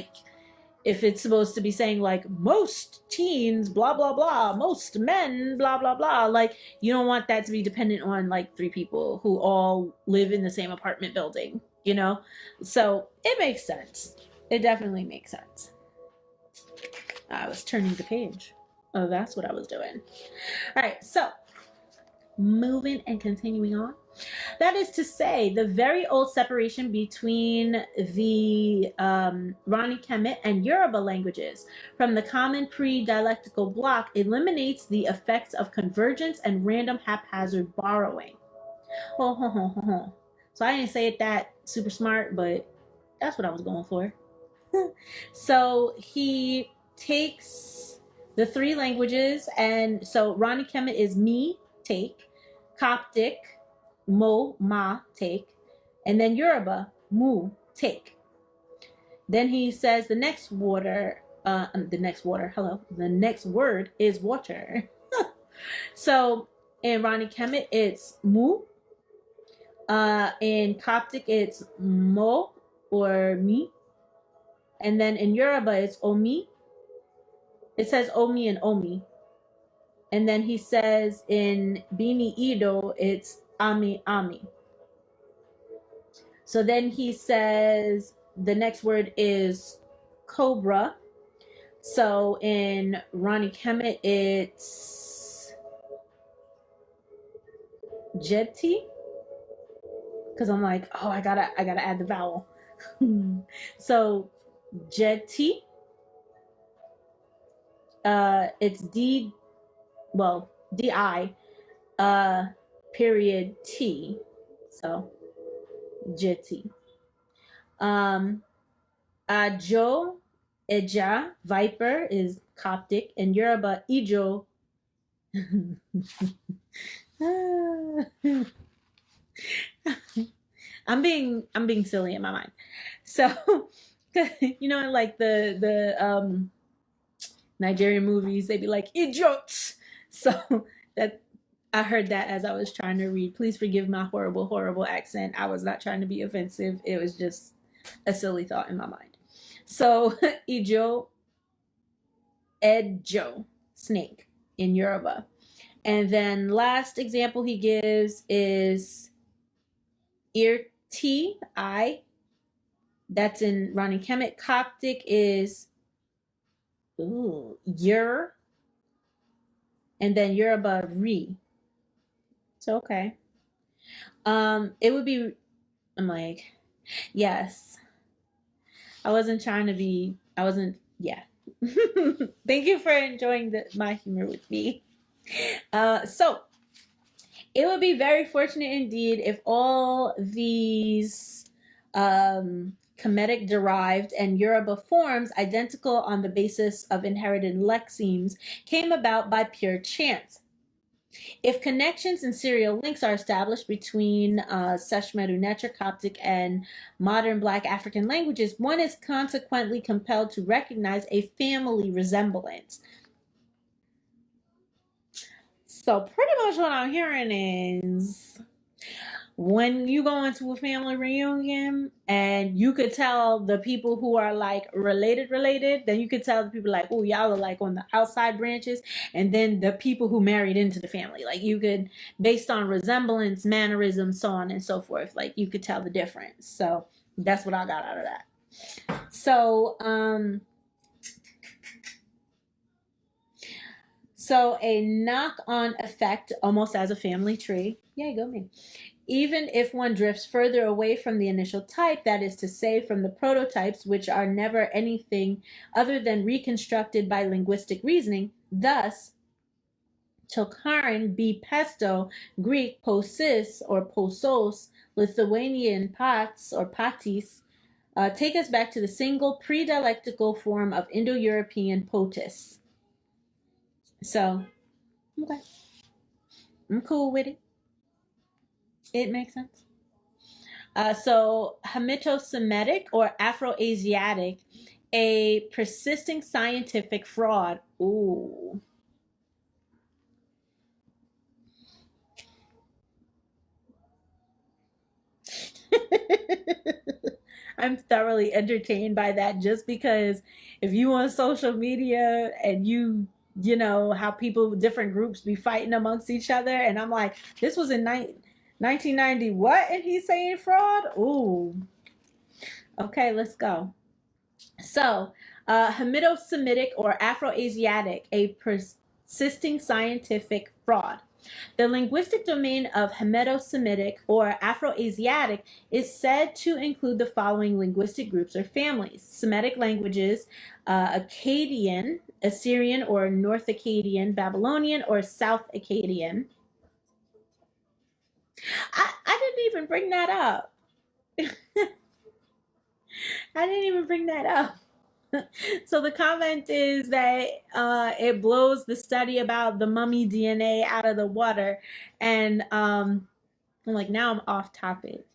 If it's supposed to be saying most teens, blah, blah, blah, most men, blah, blah, blah, you don't want that to be dependent on 3 people who all live in the same apartment building, So it makes sense. It definitely makes sense. I was turning the page. Oh, that's what I was doing. All right, so moving and continuing on. That is to say, the very old separation between the Rani Kemet and Yoruba languages from the common pre-dialectical block eliminates the effects of convergence and random haphazard borrowing. So I didn't say it that super smart, but that's what I was going for. So he takes the three languages, and so Rani Kemet is me, take, Coptic, mo, ma, take, and then Yoruba, mu, take. Then he says the next word is water. So in Rani Kemet, it's mu. In Coptic, it's mo or mi. And then in Yoruba, it's omi. It says omi and omi. And then he says in Bini Ido, it's ami ami. So then he says the next word is cobra. So in Rani Kemet, it's jeti. Because I'm like, oh, I gotta add the vowel. So jeti. It's di, period T. So jeti. Ajo, eja, viper is Coptic, and Yoruba, ijo. I'm being silly in my mind. So, you know, like the Nigerian movies, they'd be like idiots. So that I heard that as I was trying to read. Please forgive my horrible accent. I was not trying to be offensive. It was just a silly thought in my mind. So ijo, ejo, snake in Yoruba. And then last example he gives is irti, I. That's in Rani Kemet. Coptic is yer. And then Yoruba, ri. So, okay. It would be, I'm like, yes. I wasn't, yeah. Thank you for enjoying my humor with me. So, it would be very fortunate indeed if all these Kemetic derived and Yoruba forms identical on the basis of inherited lexemes came about by pure chance. If connections and serial links are established between Seshmetu Necher, Coptic, and modern Black African languages, one is consequently compelled to recognize a family resemblance. So pretty much what I'm hearing is when you go into a family reunion and you could tell the people who are like related, then you could tell the people like, oh, y'all are like on the outside branches, and then the people who married into the family, like you could, based on resemblance, mannerisms, so on and so forth, like you could tell the difference. So that's what I got out of that. So a knock-on effect, almost as a family tree. Yay, go me. Even if one drifts further away from the initial type, that is to say, from the prototypes, which are never anything other than reconstructed by linguistic reasoning, thus, Tokarin, B. Pesto, Greek, posis or posos, Lithuanian pats or patis, take us back to the single pre-dialectical form of Indo-European potis. So, okay. I'm cool with it. It makes sense. So Hamito-Semetic or AfroAsiatic, a persisting scientific fraud. Ooh. I'm thoroughly entertained by that, just because if you on social media and you know how people, different groups be fighting amongst each other, and I'm like, this was in 1990 what, and he's saying fraud. Ooh, okay, let's go. So, Hamito-Semetic or AfroAsiatic, a persisting scientific fraud. The linguistic domain of Hamito-Semetic or Afroasiatic is said to include the following linguistic groups or families: Semitic languages, Akkadian, Assyrian or North Akkadian, Babylonian or South Akkadian. I didn't even bring that up. I didn't even bring that up. So the comment is that it blows the study about the mummy DNA out of the water. And I'm like, now I'm off topic,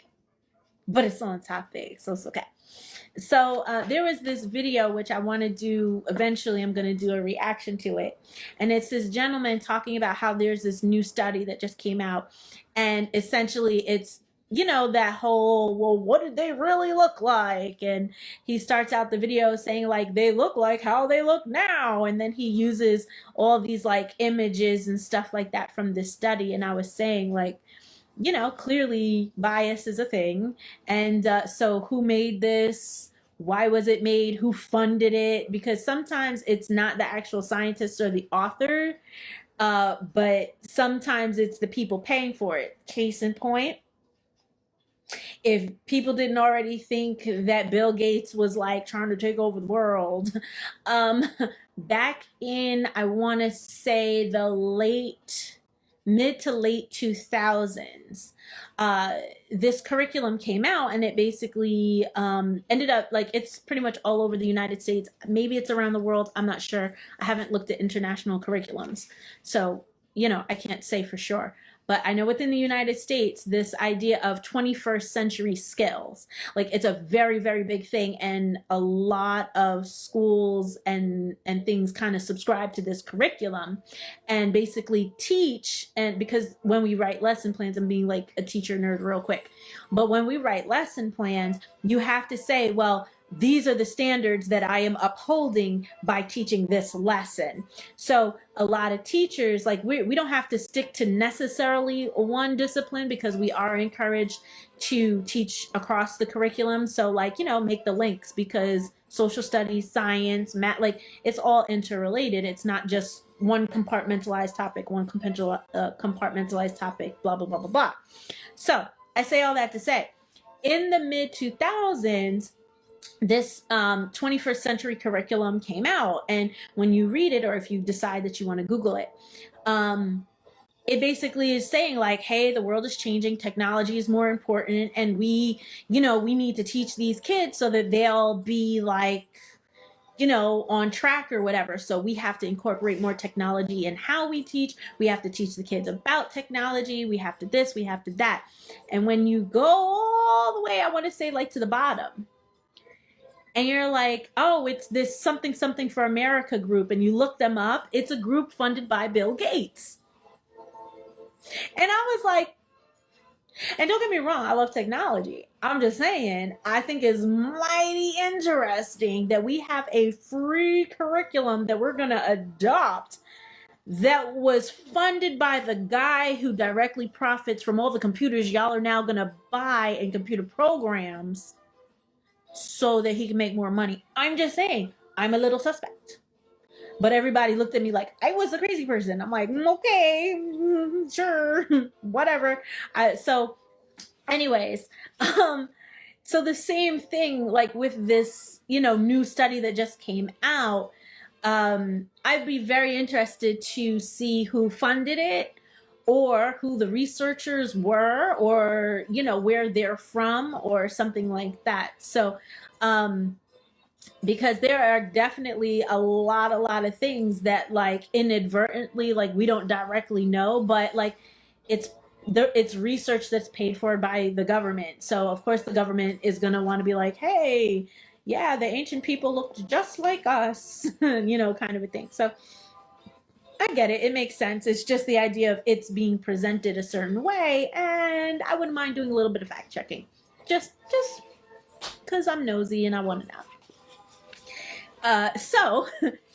but it's on topic, so it's okay. So there was this video which I want to do eventually. I'm going to do a reaction to it, and it's this gentleman talking about how there's this new study that just came out, and essentially it's, you know, that whole, well, what did they really look like? And he starts out the video saying like, they look like how they look now, and then he uses all these like images and stuff like that from this study. And I was saying like, you know, clearly bias is a thing. And so who made this? Why was it made? Who funded it? Because sometimes it's not the actual scientist or the author, but sometimes it's the people paying for it. Case in point, if people didn't already think that Bill Gates was like trying to take over the world, back in, I want to say the mid to late 2000s, this curriculum came out, and it basically ended up like, it's pretty much all over the United States. Maybe it's around the world. I'm not sure. I haven't looked at international curriculums, so, you know, I can't say for sure. But I know within the United States, this idea of 21st century skills, like it's a very, very big thing. And a lot of schools and things kind of subscribe to this curriculum and basically teach. And because when we write lesson plans, I'm being like a teacher nerd real quick, but when we write lesson plans, you have to say, well, these are the standards that I am upholding by teaching this lesson. So a lot of teachers, like we don't have to stick to necessarily one discipline, because we are encouraged to teach across the curriculum. So like, you know, make the links, because social studies, science, math, like it's all interrelated. It's not just one compartmentalized topic, one compartmentalized topic, blah, blah, blah, blah, blah. So I say all that to say, in the mid 2000s, this 21st century curriculum came out, and when you read it, or if you decide that you want to Google it, it basically is saying like, hey, the world is changing, technology is more important, and we need to teach these kids so that they'll be like, you know, on track or whatever. So we have to incorporate more technology in how we teach. We have to teach the kids about technology. We have to this, we have to that. And when you go all the way, I want to say like to the bottom, and you're like, oh, it's this something something for America group, and you look them up, it's a group funded by Bill Gates. And I was like, and don't get me wrong, I love technology. I'm just saying, I think it's mighty interesting that we have a free curriculum that we're going to adopt that was funded by the guy who directly profits from all the computers y'all are now going to buy and computer programs, so that he can make more money. I'm just saying, I'm a little suspect. But everybody looked at me like I was a crazy person. I'm like, okay, sure, whatever. So anyways, so the same thing, like with this, you know, new study that just came out, I'd be very interested to see who funded it, or who the researchers were, or, you know, where they're from, or something like that. So, because there are definitely a lot of things that like inadvertently, like we don't directly know, but like it's research that's paid for by the government. So of course the government is going to want to be like, hey, yeah, the ancient people looked just like us, you know, kind of a thing. So I get it. It makes sense. It's just the idea of it's being presented a certain way, and I wouldn't mind doing a little bit of fact checking, just because I'm nosy and I want to know. So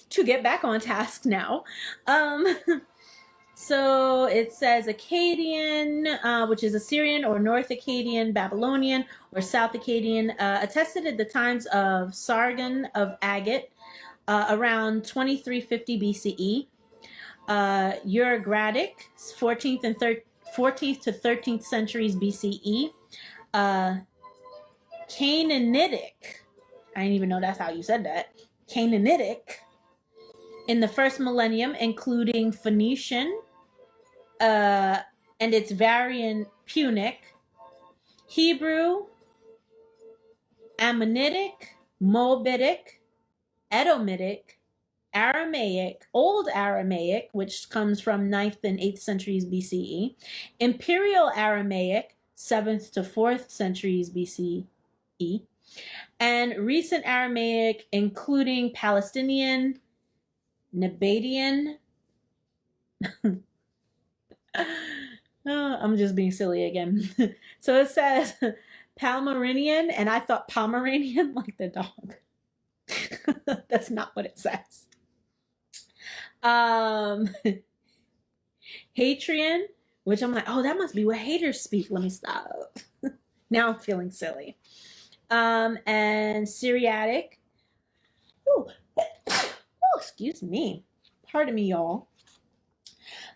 to get back on task now, So it says Akkadian, which is Assyrian or North Akkadian, Babylonian or South Akkadian, attested at the times of Sargon of Agate around 2350 BCE. Ugaritic, 14th to 13th centuries BCE. Canaanitic, I didn't even know that's how you said that. Canaanitic in the first millennium, including Phoenician and its variant Punic, Hebrew, Ammonitic, Moabitic, Edomitic, Aramaic, Old Aramaic, which comes from 9th and 8th centuries BCE, Imperial Aramaic, 7th to 4th centuries BCE, and recent Aramaic, including Palestinian, Nabataean. I'm just being silly again. So it says Palmyrenian, and I thought Pomeranian, like the dog. That's not what it says. Hadrian, which I'm like, oh, that must be what haters speak. Let me stop. Now I'm feeling silly. And Syriatic. Ooh. Oh, excuse me. Pardon me, y'all.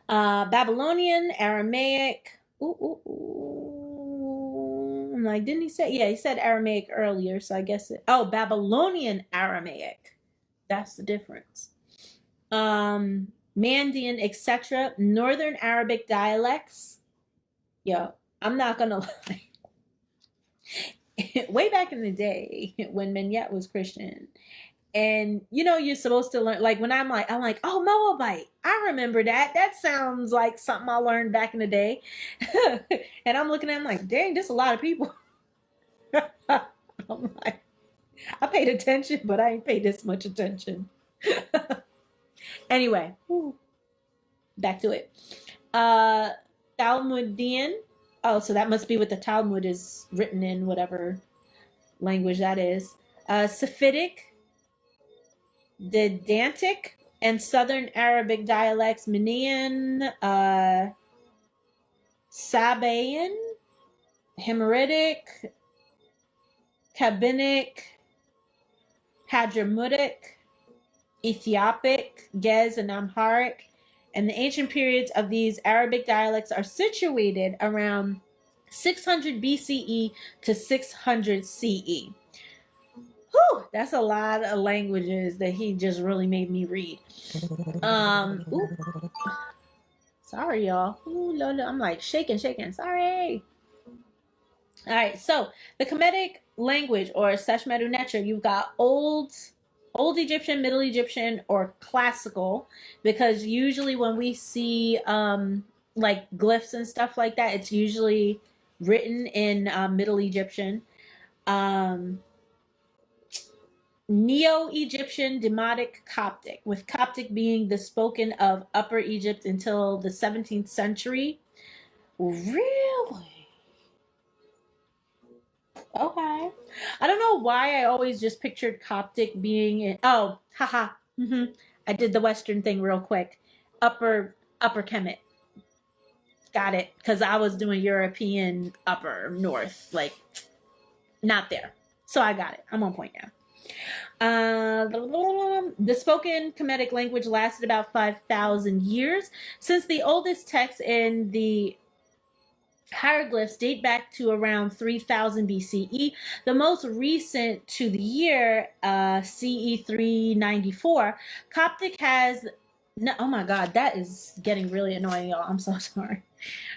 Babylonian, Aramaic. I'm like, didn't he say? Yeah, he said Aramaic earlier, so I guess Babylonian Aramaic. That's the difference. Mandaean, etc. Northern Arabic dialects. Yo, I'm not gonna lie. Way back in the day, when Menyet was Christian, and you're supposed to learn, like when I'm like, oh, Moabite, I remember that. That sounds like something I learned back in the day. And I'm looking at him like, dang, there's a lot of people. I'm like, I paid attention, but I ain't paid this much attention. Anyway, back to it. Talmudian. Oh, so that must be what the Talmud is written in, whatever language that is. Sephitic, Dedantic, and Southern Arabic dialects, Minian, Sabaean, Himyaritic, Kabinic, Hadramutic, Ethiopic, Gez, and Amharic. And the ancient periods of these Arabic dialects are situated around 600 BCE to 600 CE. Whew, that's a lot of languages that he just really made me read. Sorry, y'all. Ooh, I'm like shaking. Sorry. All right, so the Kemetic language, or Seshmetu Neter, you've got Old Egyptian, Middle Egyptian, or Classical, because usually when we see like glyphs and stuff like that, it's usually written in Middle Egyptian. Neo-Egyptian, Demotic, Coptic, with Coptic being the spoken of Upper Egypt until the 17th century. Really? Okay. I don't know why I always just pictured Coptic being in, I did the Western thing real quick. Upper Kemet. Got it. Because I was doing European upper north, like not there. So I got it. I'm on point now. The spoken Kemetic language lasted about 5,000 years. Since the oldest texts in the hieroglyphs date back to around 3000 BCE. The most recent to the year CE 394. Coptic has, no, oh my God, that is getting really annoying, y'all. I'm so sorry.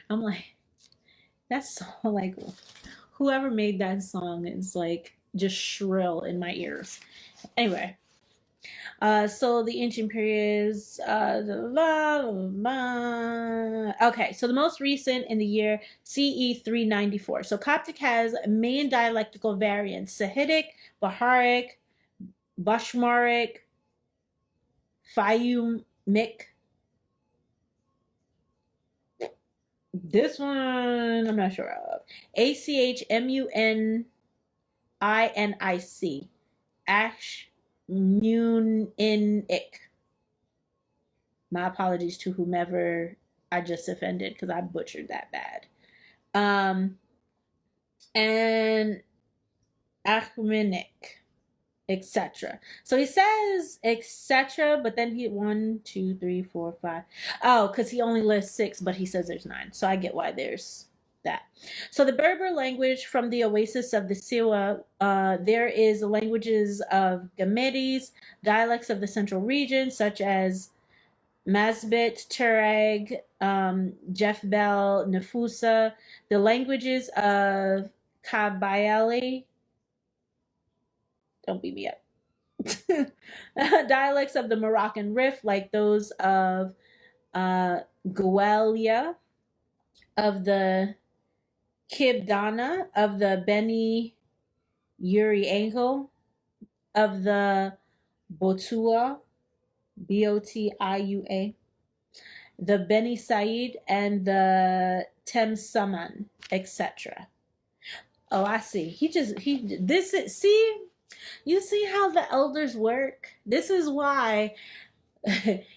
I'm like, that's so like, whoever made that song is like just shrill in my ears. Anyway. So the ancient periods, okay, so the most recent in the year CE 394. So Coptic has main dialectical variants: Sahidic, Baharic, Bashmaric, Fayumic. This one I'm not sure of. AchMunic, Munic. My apologies to whomever I just offended because I butchered that bad. And Achmenic, etc. So he says etc., but then he 1, 2, 3, 4, 5. Oh, because he only lists 6, but he says there's 9. So I get why there's that. So the Berber language from the oasis of the Siwa, there is the languages of Kemetes, dialects of the central region, such as Masbit, Tureg, Jefbel, Nefusa, the languages of Kabylie. Don't beat me up. Dialects of the Moroccan Rift, like those of Gouelia, of the Kibdana, of the Beni Uriango, of the Botua, Botiua, the Beni Said, and the Temsaman, etc. Oh, I see. You see how the elders work? This is why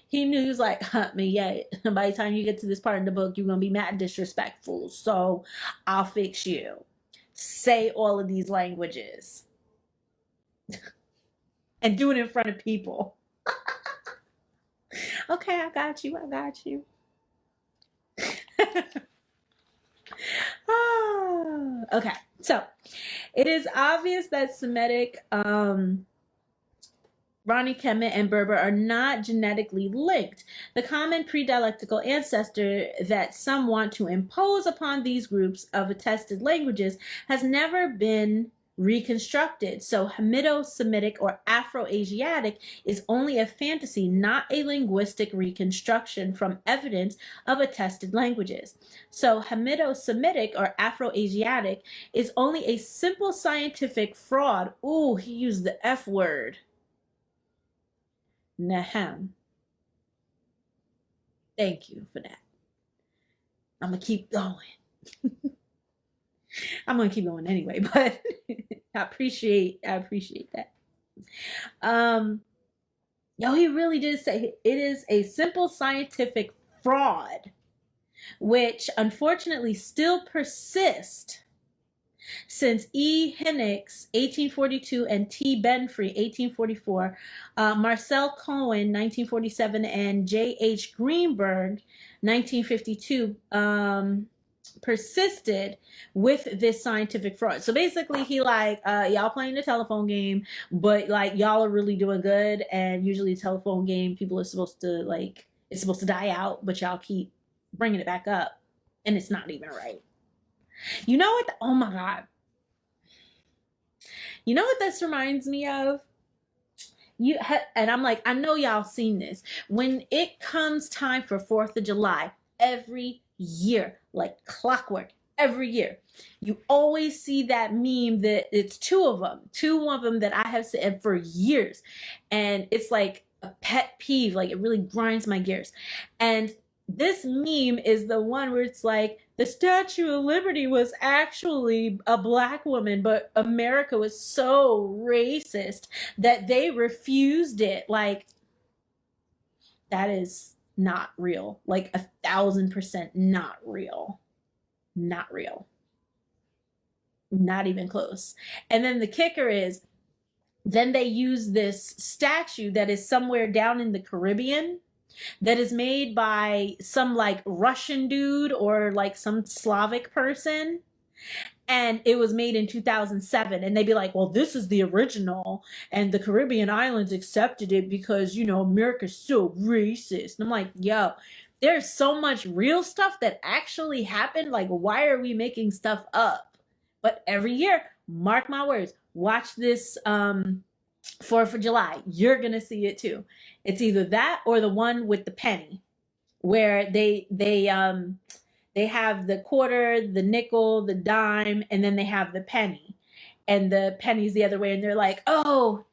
he knew. He was like, me, yeah, by the time you get to this part of the book, you're going to be mad disrespectful. So I'll fix you. Say all of these languages. And do it in front of people. Okay, I got you. Okay, so it is obvious that Semitic, Rani, Kemet, and Berber are not genetically linked. The common pre-dialectical ancestor that some want to impose upon these groups of attested languages has never been reconstructed. So Hamito-Semetic or AfroAsiatic is only a fantasy, not a linguistic reconstruction from evidence of attested languages. So Hamito-Semetic or AfroAsiatic is only a simple scientific fraud. Ooh, he used the F word. Nahem. Thank you for that. I'm going to keep going. I'm going to keep going anyway, but I appreciate that. He really did say it is a simple scientific fraud, which unfortunately still persists since E. Hennix, 1842, and T. Benfrey, 1844, Marcel Cohen, 1947, and J. H. Greenberg, 1952, persisted with this scientific fraud. So basically he like, y'all playing the telephone game, but like y'all are really doing good, and usually a telephone game, people are supposed to like, it's supposed to die out, but y'all keep bringing it back up, and it's not even right. You know what? Oh my God. You know what this reminds me of? And I'm like, I know y'all seen this. When it comes time for 4th of July, every year, like clockwork, every year, you always see that meme that it's two of them that I have said for years. And it's like a pet peeve. Like it really grinds my gears. And this meme is the one where it's like, the Statue of Liberty was actually a black woman, but America was so racist that they refused it. Like, that is not real. Like 1,000% not real. Not real. Not even close. And then the kicker is, then they use this statue that is somewhere down in the Caribbean, that is made by some like Russian dude or like some Slavic person, and it was made in 2007, and they'd be like, well, this is the original and the Caribbean islands accepted it because, you know, America's so racist. And I'm like, yo, there's so much real stuff that actually happened. Like, why are we making stuff up? But every year, mark my words, watch this 4th of July, you're gonna see it too. It's either that or the one with the penny, where they have the quarter, the nickel, the dime, and then they have the penny, and the penny's the other way, and they're like, oh,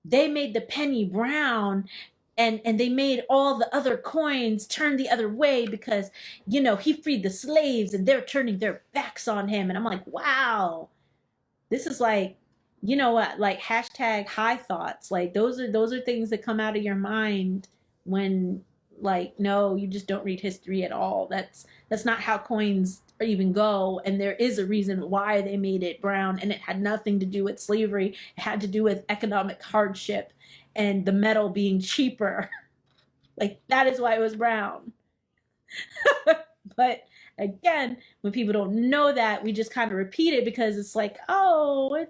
they made the penny brown, and they made all the other coins turn the other way because, you know, he freed the slaves and they're turning their backs on him. And I'm like, wow, this is like, you know what, like hashtag high thoughts. Like those are things that come out of your mind when like, no, you just don't read history at all. That's not how coins even go. And there is a reason why they made it brown, and it had nothing to do with slavery. It had to do with economic hardship and the metal being cheaper. Like, that is why it was brown. But again, when people don't know that, we just kind of repeat it because it's like, oh,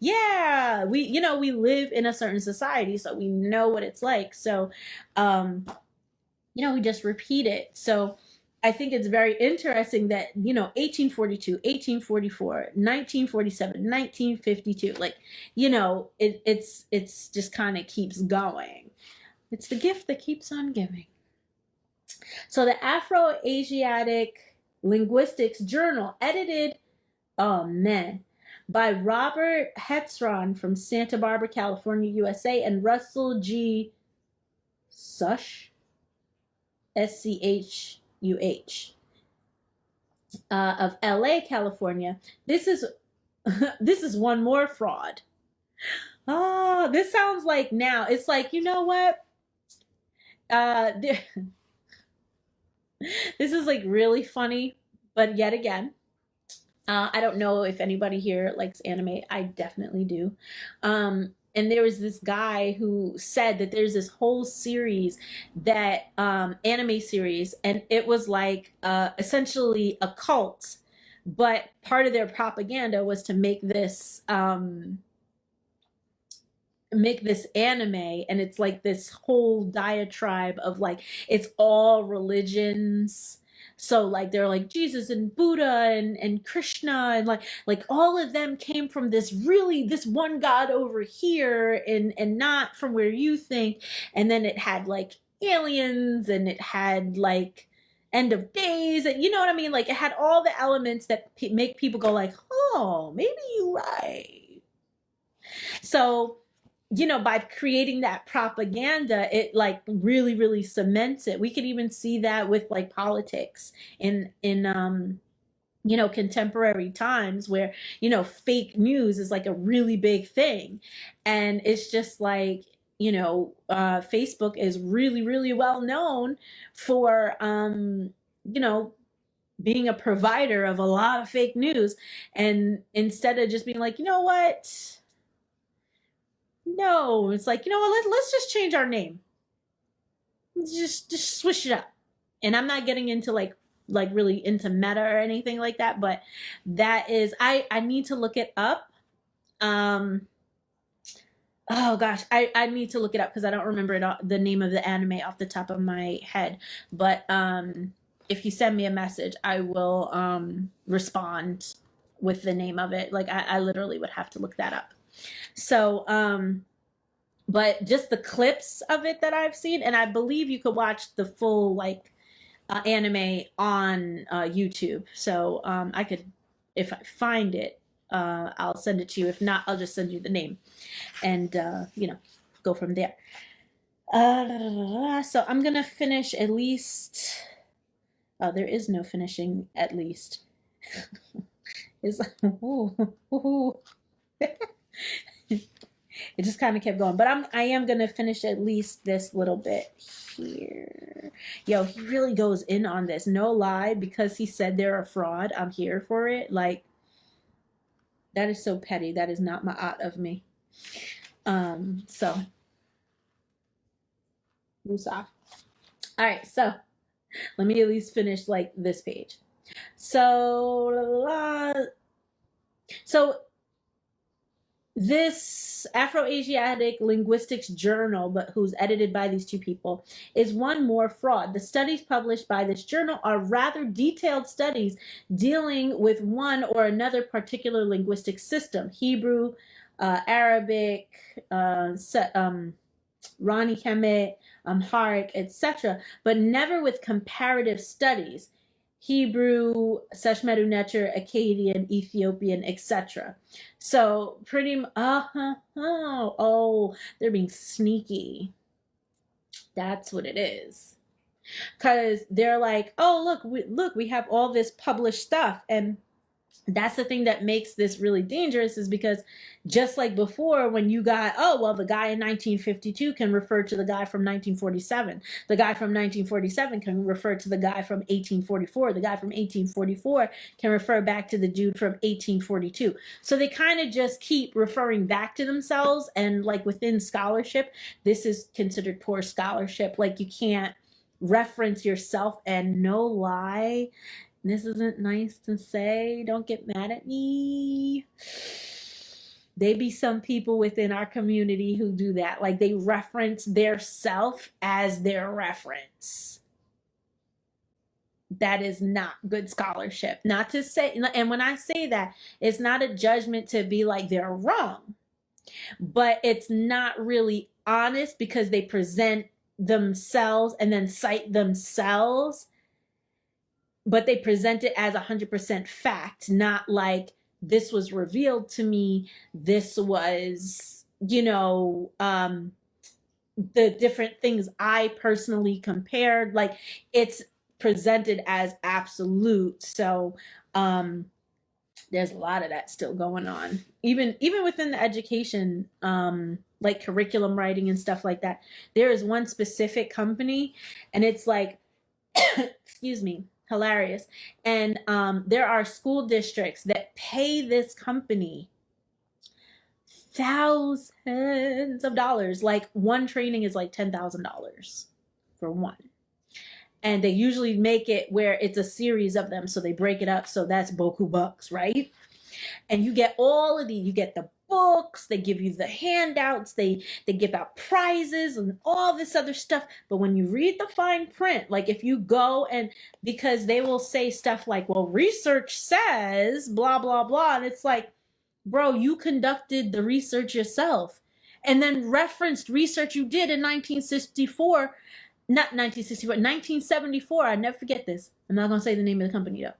yeah, we live in a certain society, so we know what it's like. So, we just repeat it. So I think it's very interesting that, 1842, 1844, 1947, 1952, like, it's just kind of keeps going. It's the gift that keeps on giving. So the AfroAsiatic Linguistics Journal, edited, by Robert Hetzron from Santa Barbara, California, USA, and Russell G. Sush, SCHUH, of LA, California. This is one more fraud. Oh, this sounds like, now it's like, you know what? This is like really funny, but yet again, I don't know if anybody here likes anime. I definitely do. And there was this guy who said that there's this whole series, that anime series, and it was like essentially a cult, but part of their propaganda was to make this anime, and it's like this whole diatribe of like, it's all religions. So like they're like Jesus and Buddha and Krishna, and like all of them came from this one God over here, and not from where you think. And then it had like aliens, and it had like end of days, and you know what I mean? Like, it had all the elements that make people go like, oh, maybe you're right. So, by creating that propaganda, it like really, really cements it. We could even see that with like politics in contemporary times, where, fake news is like a really big thing. And it's just like, Facebook is really, really well known for, being a provider of a lot of fake news. And instead of just being like, you know what? No, it's like, let's just change our name. Just switch it up. And I'm not getting into like really into meta or anything like that, but that is, I need to look it up. Oh gosh, I need to look it up because I don't remember the name of the anime off the top of my head. But if you send me a message, I will respond with the name of it. Like, I literally would have to look that up. So, but just the clips of it that I've seen, and I believe you could watch the full like anime on YouTube. So I could, if I find it, I'll send it to you. If not, I'll just send you the name, and go from there. So I'm gonna finish at least. Oh, there is no finishing at least. It's like, it just kind of kept going, but I am gonna finish at least this little bit here. Yo, he really goes in on this, no lie, because he said they're a fraud. I'm here for it. Like, that is so petty. That is not ma'at of me. So Musa. All right, so let me at least finish like this page. So this AfroAsiatic Linguistics Journal, but who's edited by these two people, is one more fraud. The studies published by this journal are rather detailed studies dealing with one or another particular linguistic system: Hebrew, Arabic, Rani Kemet, Amharic, etc., but never with comparative studies: Hebrew, Seshmetu Necher, Akkadian, Ethiopian, etc. So pretty they're being sneaky. That's what it is. Because they're like, oh, look, we have all this published stuff, and That's the thing that makes this really dangerous, is because just like before, when you got, oh, well, the guy in 1952 can refer to the guy from 1947. The guy from 1947 can refer to the guy from 1844. The guy from 1844 can refer back to the dude from 1842. So they kind of just keep referring back to themselves. And like within scholarship, this is considered poor scholarship. Like you can't reference yourself, and no lie, this isn't nice to say, don't get mad at me. They be some people within our community who do that. Like they reference their self as their reference. That is not good scholarship. Not to say, and when I say that, it's not a judgment to be like they're wrong, but it's not really honest, because they present themselves and then cite themselves, but they present it as 100% fact, not like this was revealed to me, this was, the different things I personally compared. Like it's presented as absolute. So there's a lot of that still going on, even within the education, like curriculum writing and stuff like that. There is one specific company, and it's like excuse me, hilarious. And there are school districts that pay this company thousands of dollars. Like one training is like $10,000 for one. And they usually make it where it's a series of them. So they break it up. So that's boku bucks, right? And you get all of you get the books, they give you the handouts, they give out prizes and all this other stuff. But when you read the fine print, like if you go and, because they will say stuff like, well, research says blah, blah, blah. And it's like, bro, you conducted the research yourself and then referenced research you did in 1964. Not 1964, 1974. I never forget this. I'm not going to say the name of the company though.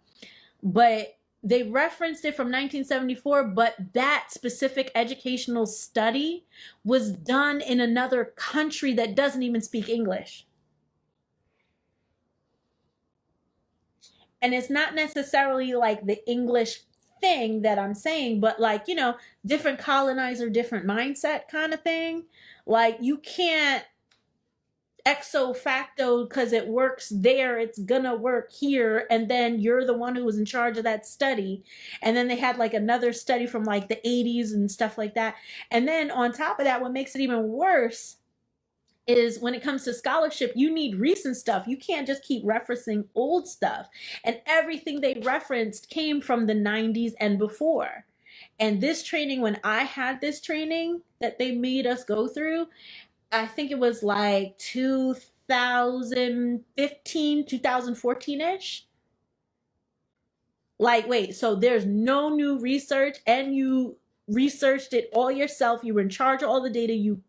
But they referenced it from 1974, but that specific educational study was done in another country that doesn't even speak English. And it's not necessarily like the English thing that I'm saying, but like, different colonizer, different mindset kind of thing. Like you can't exo facto because it works there, it's gonna work here, and then you're the one who was in charge of that study. And then they had like another study from like the 80s and stuff like that. And then on top of that, what makes it even worse is when it comes to scholarship, you need recent stuff. You can't just keep referencing old stuff. And everything they referenced came from the 90s and before. And this training, when I had this training that they made us go through, I think it was like 2015, 2014-ish. Like, wait, so there's no new research and you researched it all yourself. You were in charge of all the data. You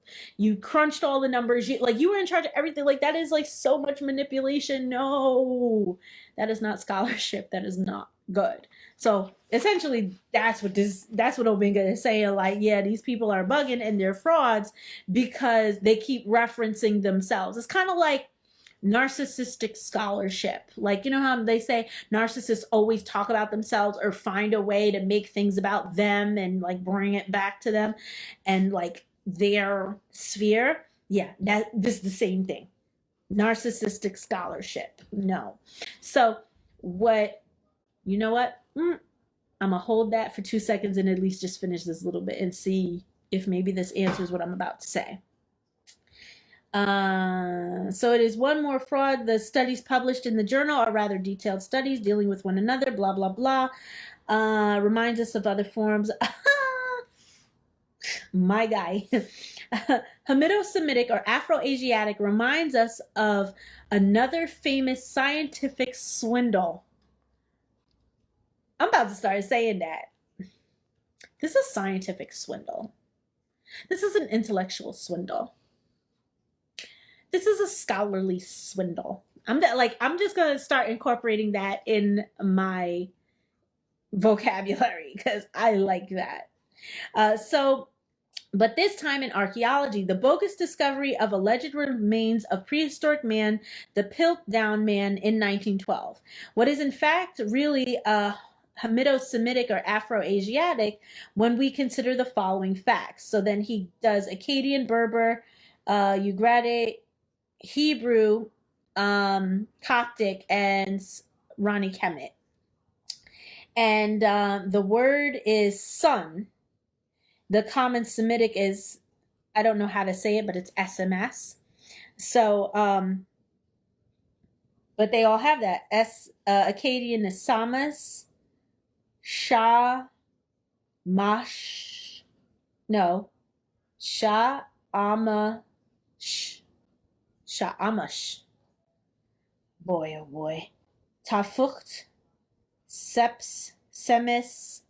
crunched all the numbers. You were in charge of everything. Like that is like so much manipulation. No, that is not scholarship. That is not good. So essentially that's what Obenga is saying. Like, yeah, these people are bugging and they're frauds because they keep referencing themselves. It's kind of like narcissistic scholarship. Like, you know how they say narcissists always talk about themselves or find a way to make things about them and like bring it back to them and like their sphere. Yeah, this is the same thing. Narcissistic scholarship. No. So you know what? I'm gonna hold that for 2 seconds and at least just finish this little bit and see if maybe this answers what I'm about to say. So it is one more fraud. The studies published in the journal are rather detailed studies dealing with one another, blah, blah, blah. Reminds us of other forms. My guy. Hamito-Semetic or AfroAsiatic reminds us of another famous scientific swindle. I'm about to start saying that. This is a scientific swindle. This is an intellectual swindle. This is a scholarly swindle. I'm just going to start incorporating that in my vocabulary because I like that. But this time in archaeology, the bogus discovery of alleged remains of prehistoric man, the Piltdown Man in 1912. What is in fact really Hamito-Semetic or Afro-Asiatic when we consider the following facts. So then he does Akkadian, Berber, Ugaritic, Hebrew, Coptic, and Rani Kemet. And the word is sun. The common Semitic is, I don't know how to say it, but it's SMS. So, but they all have that. Akkadian is Samas, Shah, Mash, no, Shah, Amash, Shah, Amash. Boy, oh boy. Tafucht, Seps, Semis,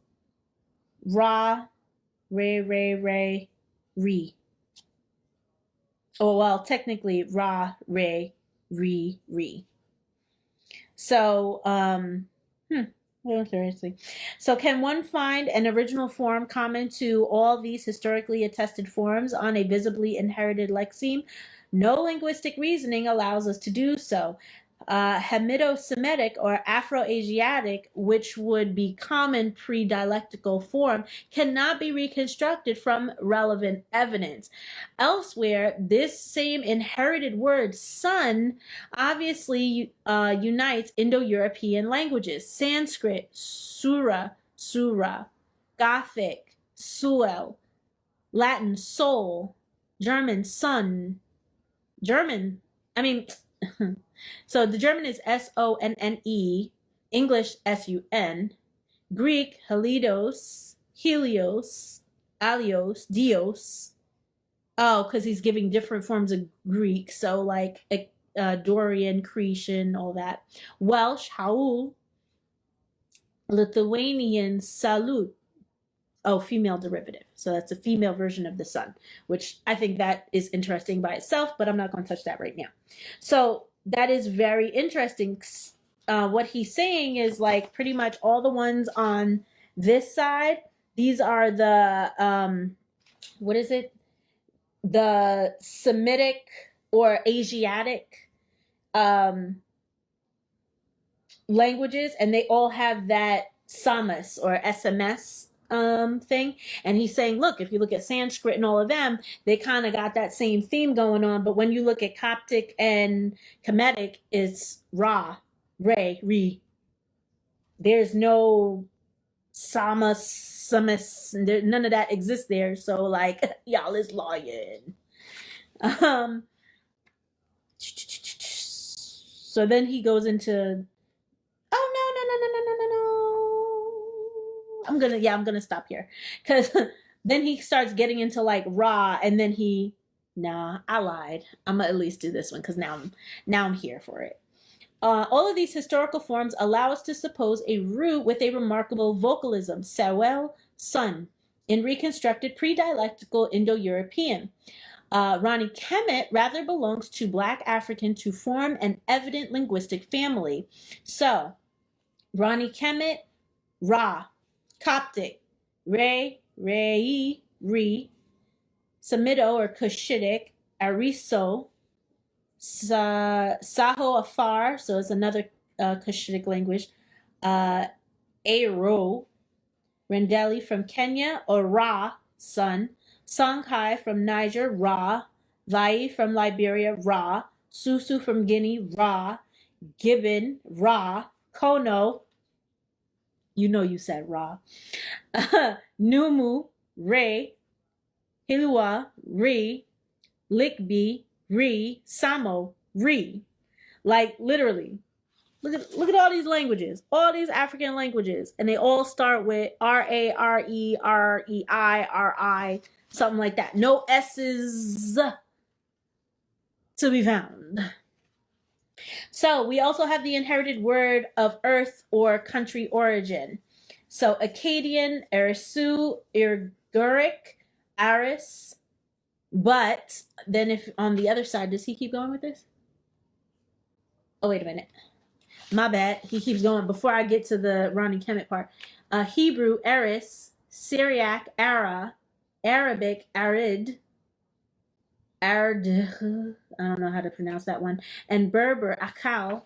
Ra, Re. Oh, well, technically, Ra, Re. So, seriously. So can one find an original form common to all these historically attested forms on a visibly inherited lexeme? No linguistic reasoning allows us to do so. Hamito-Semetic or Afro-Asiatic, which would be common pre-dialectical form, cannot be reconstructed from relevant evidence. Elsewhere, this same inherited word, sun, obviously unites Indo-European languages. Sanskrit, sura, Gothic, suel, Latin, soul, German, sun, so the German is S-O-N-N-E, English S-U-N, Greek Helios, Alios, Dios. Oh, because he's giving different forms of Greek, so like Dorian, Cretan, all that. Welsh, Haul, Lithuanian, Salut. Oh, female derivative. So that's a female version of the sun, which I think that is interesting by itself, but I'm not going to touch that right now. So that is very interesting. What he's saying is like pretty much all the ones on this side, these are the, the Semitic or Asiatic languages, and they all have that Samas or SMS thing. And he's saying, look, if you look at Sanskrit and all of them, they kind of got that same theme going on. But when you look at Coptic and Kemetic, it's Ra, Re. There's no Samus, none of that exists there. So like, y'all is lying. So then he goes into, oh, no. I'm gonna stop here, because then he starts getting into like Ra, and then I lied. I'm gonna at least do this one because now I'm here for it. All of these historical forms allow us to suppose a root with a remarkable vocalism, Sawel, sun, in reconstructed pre-dialectical Indo-European. Rani Kemet rather belongs to Black African to form an evident linguistic family. So, Rani Kemet, Ra, Coptic, Re, Semito or Cushitic, Ariso, Saho Afar, so it's another Cushitic language, Aro, Rendeli from Kenya, or Ra, sun, Songhai from Niger, Ra, Vai from Liberia, Ra, Susu from Guinea, Ra, Gibbon, Ra, Kono, you know you said Ra, Numu, Re, Hilua, Re, Likbi, Re, Samo, Re. Like literally, look at all these languages, all these African languages, and they all start with R-A, R-E, R-E-I, R-I, something like that. No S's to be found. So we also have the inherited word of earth or country origin. So Akkadian, Arisu, Irguric, Aris. But then if on the other side, does he keep going with this? Oh, wait a minute. My bad. He keeps going before I get to the Rani Kemet part. Hebrew, Eris, Syriac, Ara, Arabic, Arid, I don't know how to pronounce that one, and Berber, Akal.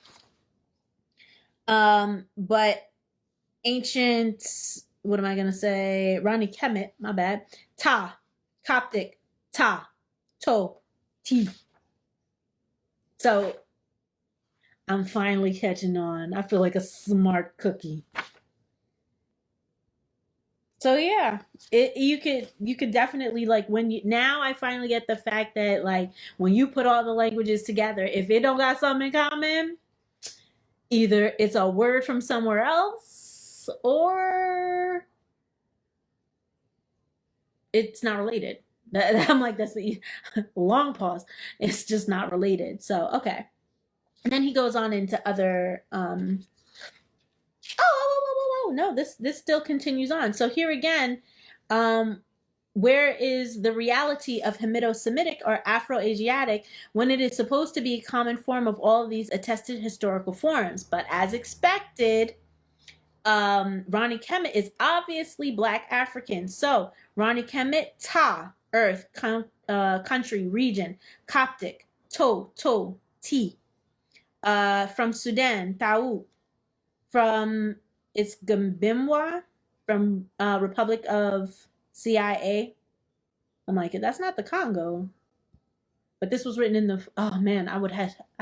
But ancient, what am I going to say? Rani Kemet, my bad. Ta, Coptic, ta, to, ti. So I'm finally catching on. I feel like a smart cookie. So yeah, you could definitely, like, when you, now I finally get the fact that, like, when you put all the languages together, if it don't got something in common, either it's a word from somewhere else or it's not related. I'm like, that's the long pause. It's just not related. So okay. And then he goes on into other no, this still continues on. So here again, where is the reality of Hamito-Semetic or Afro-Asiatic when it is supposed to be a common form of all of these attested historical forms? But as expected, Rani Kemet is obviously Black African. So Rani Kemet, ta, earth, country, region, Coptic, to, ti. From Sudan, Tau. From it's Gambimwa, from Republic of CIA. I'm like, that's not the Congo. But this was written in the, oh man, I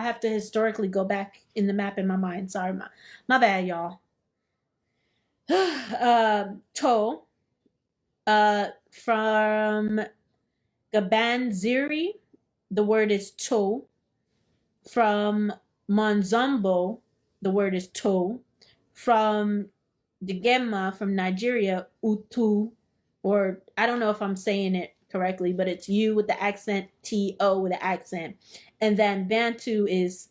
have to historically go back in the map in my mind. Sorry, my bad, y'all. To, from Gabanziri, the word is to. From Monzombo, the word is to. From Degema, from Nigeria, utu, or I don't know if I'm saying it correctly, but it's U with the accent, T-O with the accent. And then Bantu is,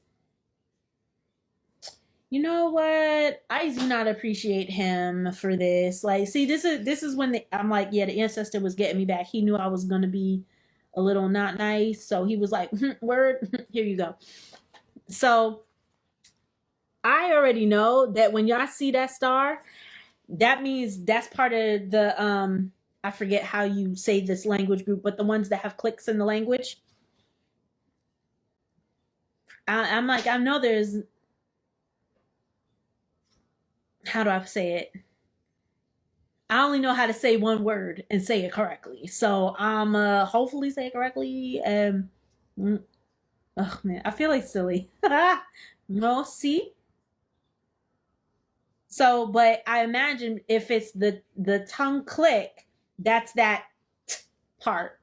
you know what? I do not appreciate him for this. Like, see, this is when I'm like, yeah, the ancestor was getting me back. He knew I was going to be a little not nice. So he was like, word, here you go. So I already know that when y'all see that star, that means that's part of the, I forget how you say this language group, but the ones that have clicks in the language. I'm like, I know there's, how do I say it? I only know how to say one word and say it correctly. So I'm hopefully say it correctly. Oh man, I feel like silly. No, see? So, but I imagine if it's the tongue click, that's that t part.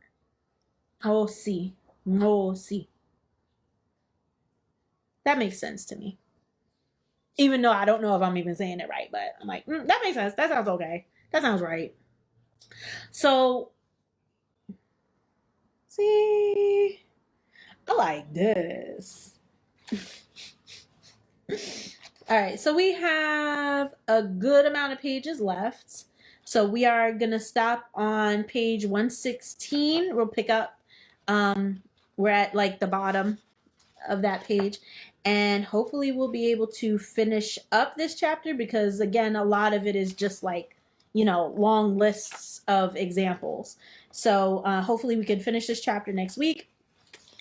Oh, see. No, see. That makes sense to me. Even though I don't know if I'm even saying it right, but I'm like, that makes sense. That sounds okay. That sounds right. So, see, I like this. All right, so we have a good amount of pages left. So we are going to stop on page 116. We'll pick up, we're at like the bottom of that page. And hopefully we'll be able to finish up this chapter because, again, a lot of it is just like, you know, long lists of examples. So hopefully we can finish this chapter next week.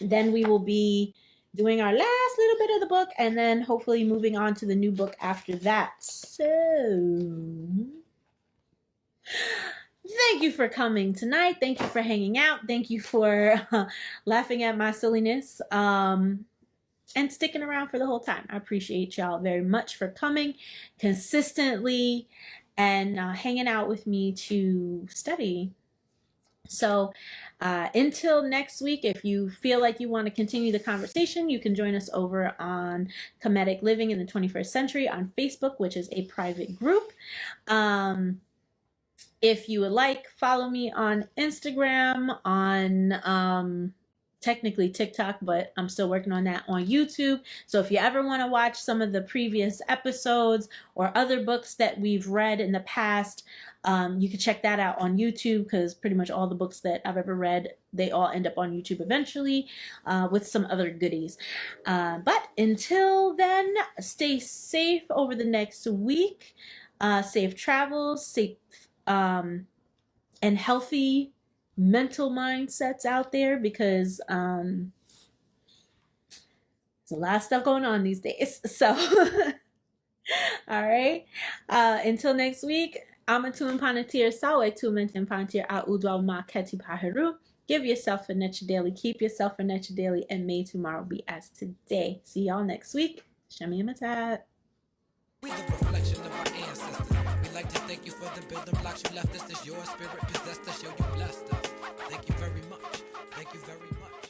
Then we will be doing our last little bit of the book and then hopefully moving on to the new book after that. So thank you for coming tonight. Thank you for hanging out. Thank you for laughing at my silliness. And sticking around for the whole time. I appreciate y'all very much for coming consistently and hanging out with me to study. So until next week, if you feel like you want to continue the conversation, you can join us over on Kemetic Living in the 21st Century on Facebook, which is a private group. If you would like, follow me on Instagram, on technically TikTok, but I'm still working on that, on YouTube. So if you ever want to watch some of the previous episodes or other books that we've read in the past, you can check that out on YouTube because pretty much all the books that I've ever read, they all end up on YouTube eventually with some other goodies. But until then, stay safe over the next week. Safe travels, safe and healthy mental mindsets out there because there's a lot of stuff going on these days. So All right. Until next week, I'm a tune panatir sawe tument and panatir a udwa ma keti paheru. Give yourself a nature daily, keep yourself a nature daily, and may tomorrow be as today. See y'all next week. Shami Matat. We the reflection of our ancestors. We like to thank you for the building blocks you left us. As your spirit possessed us, yo, you blessed us. Thank you very much. Thank you very much.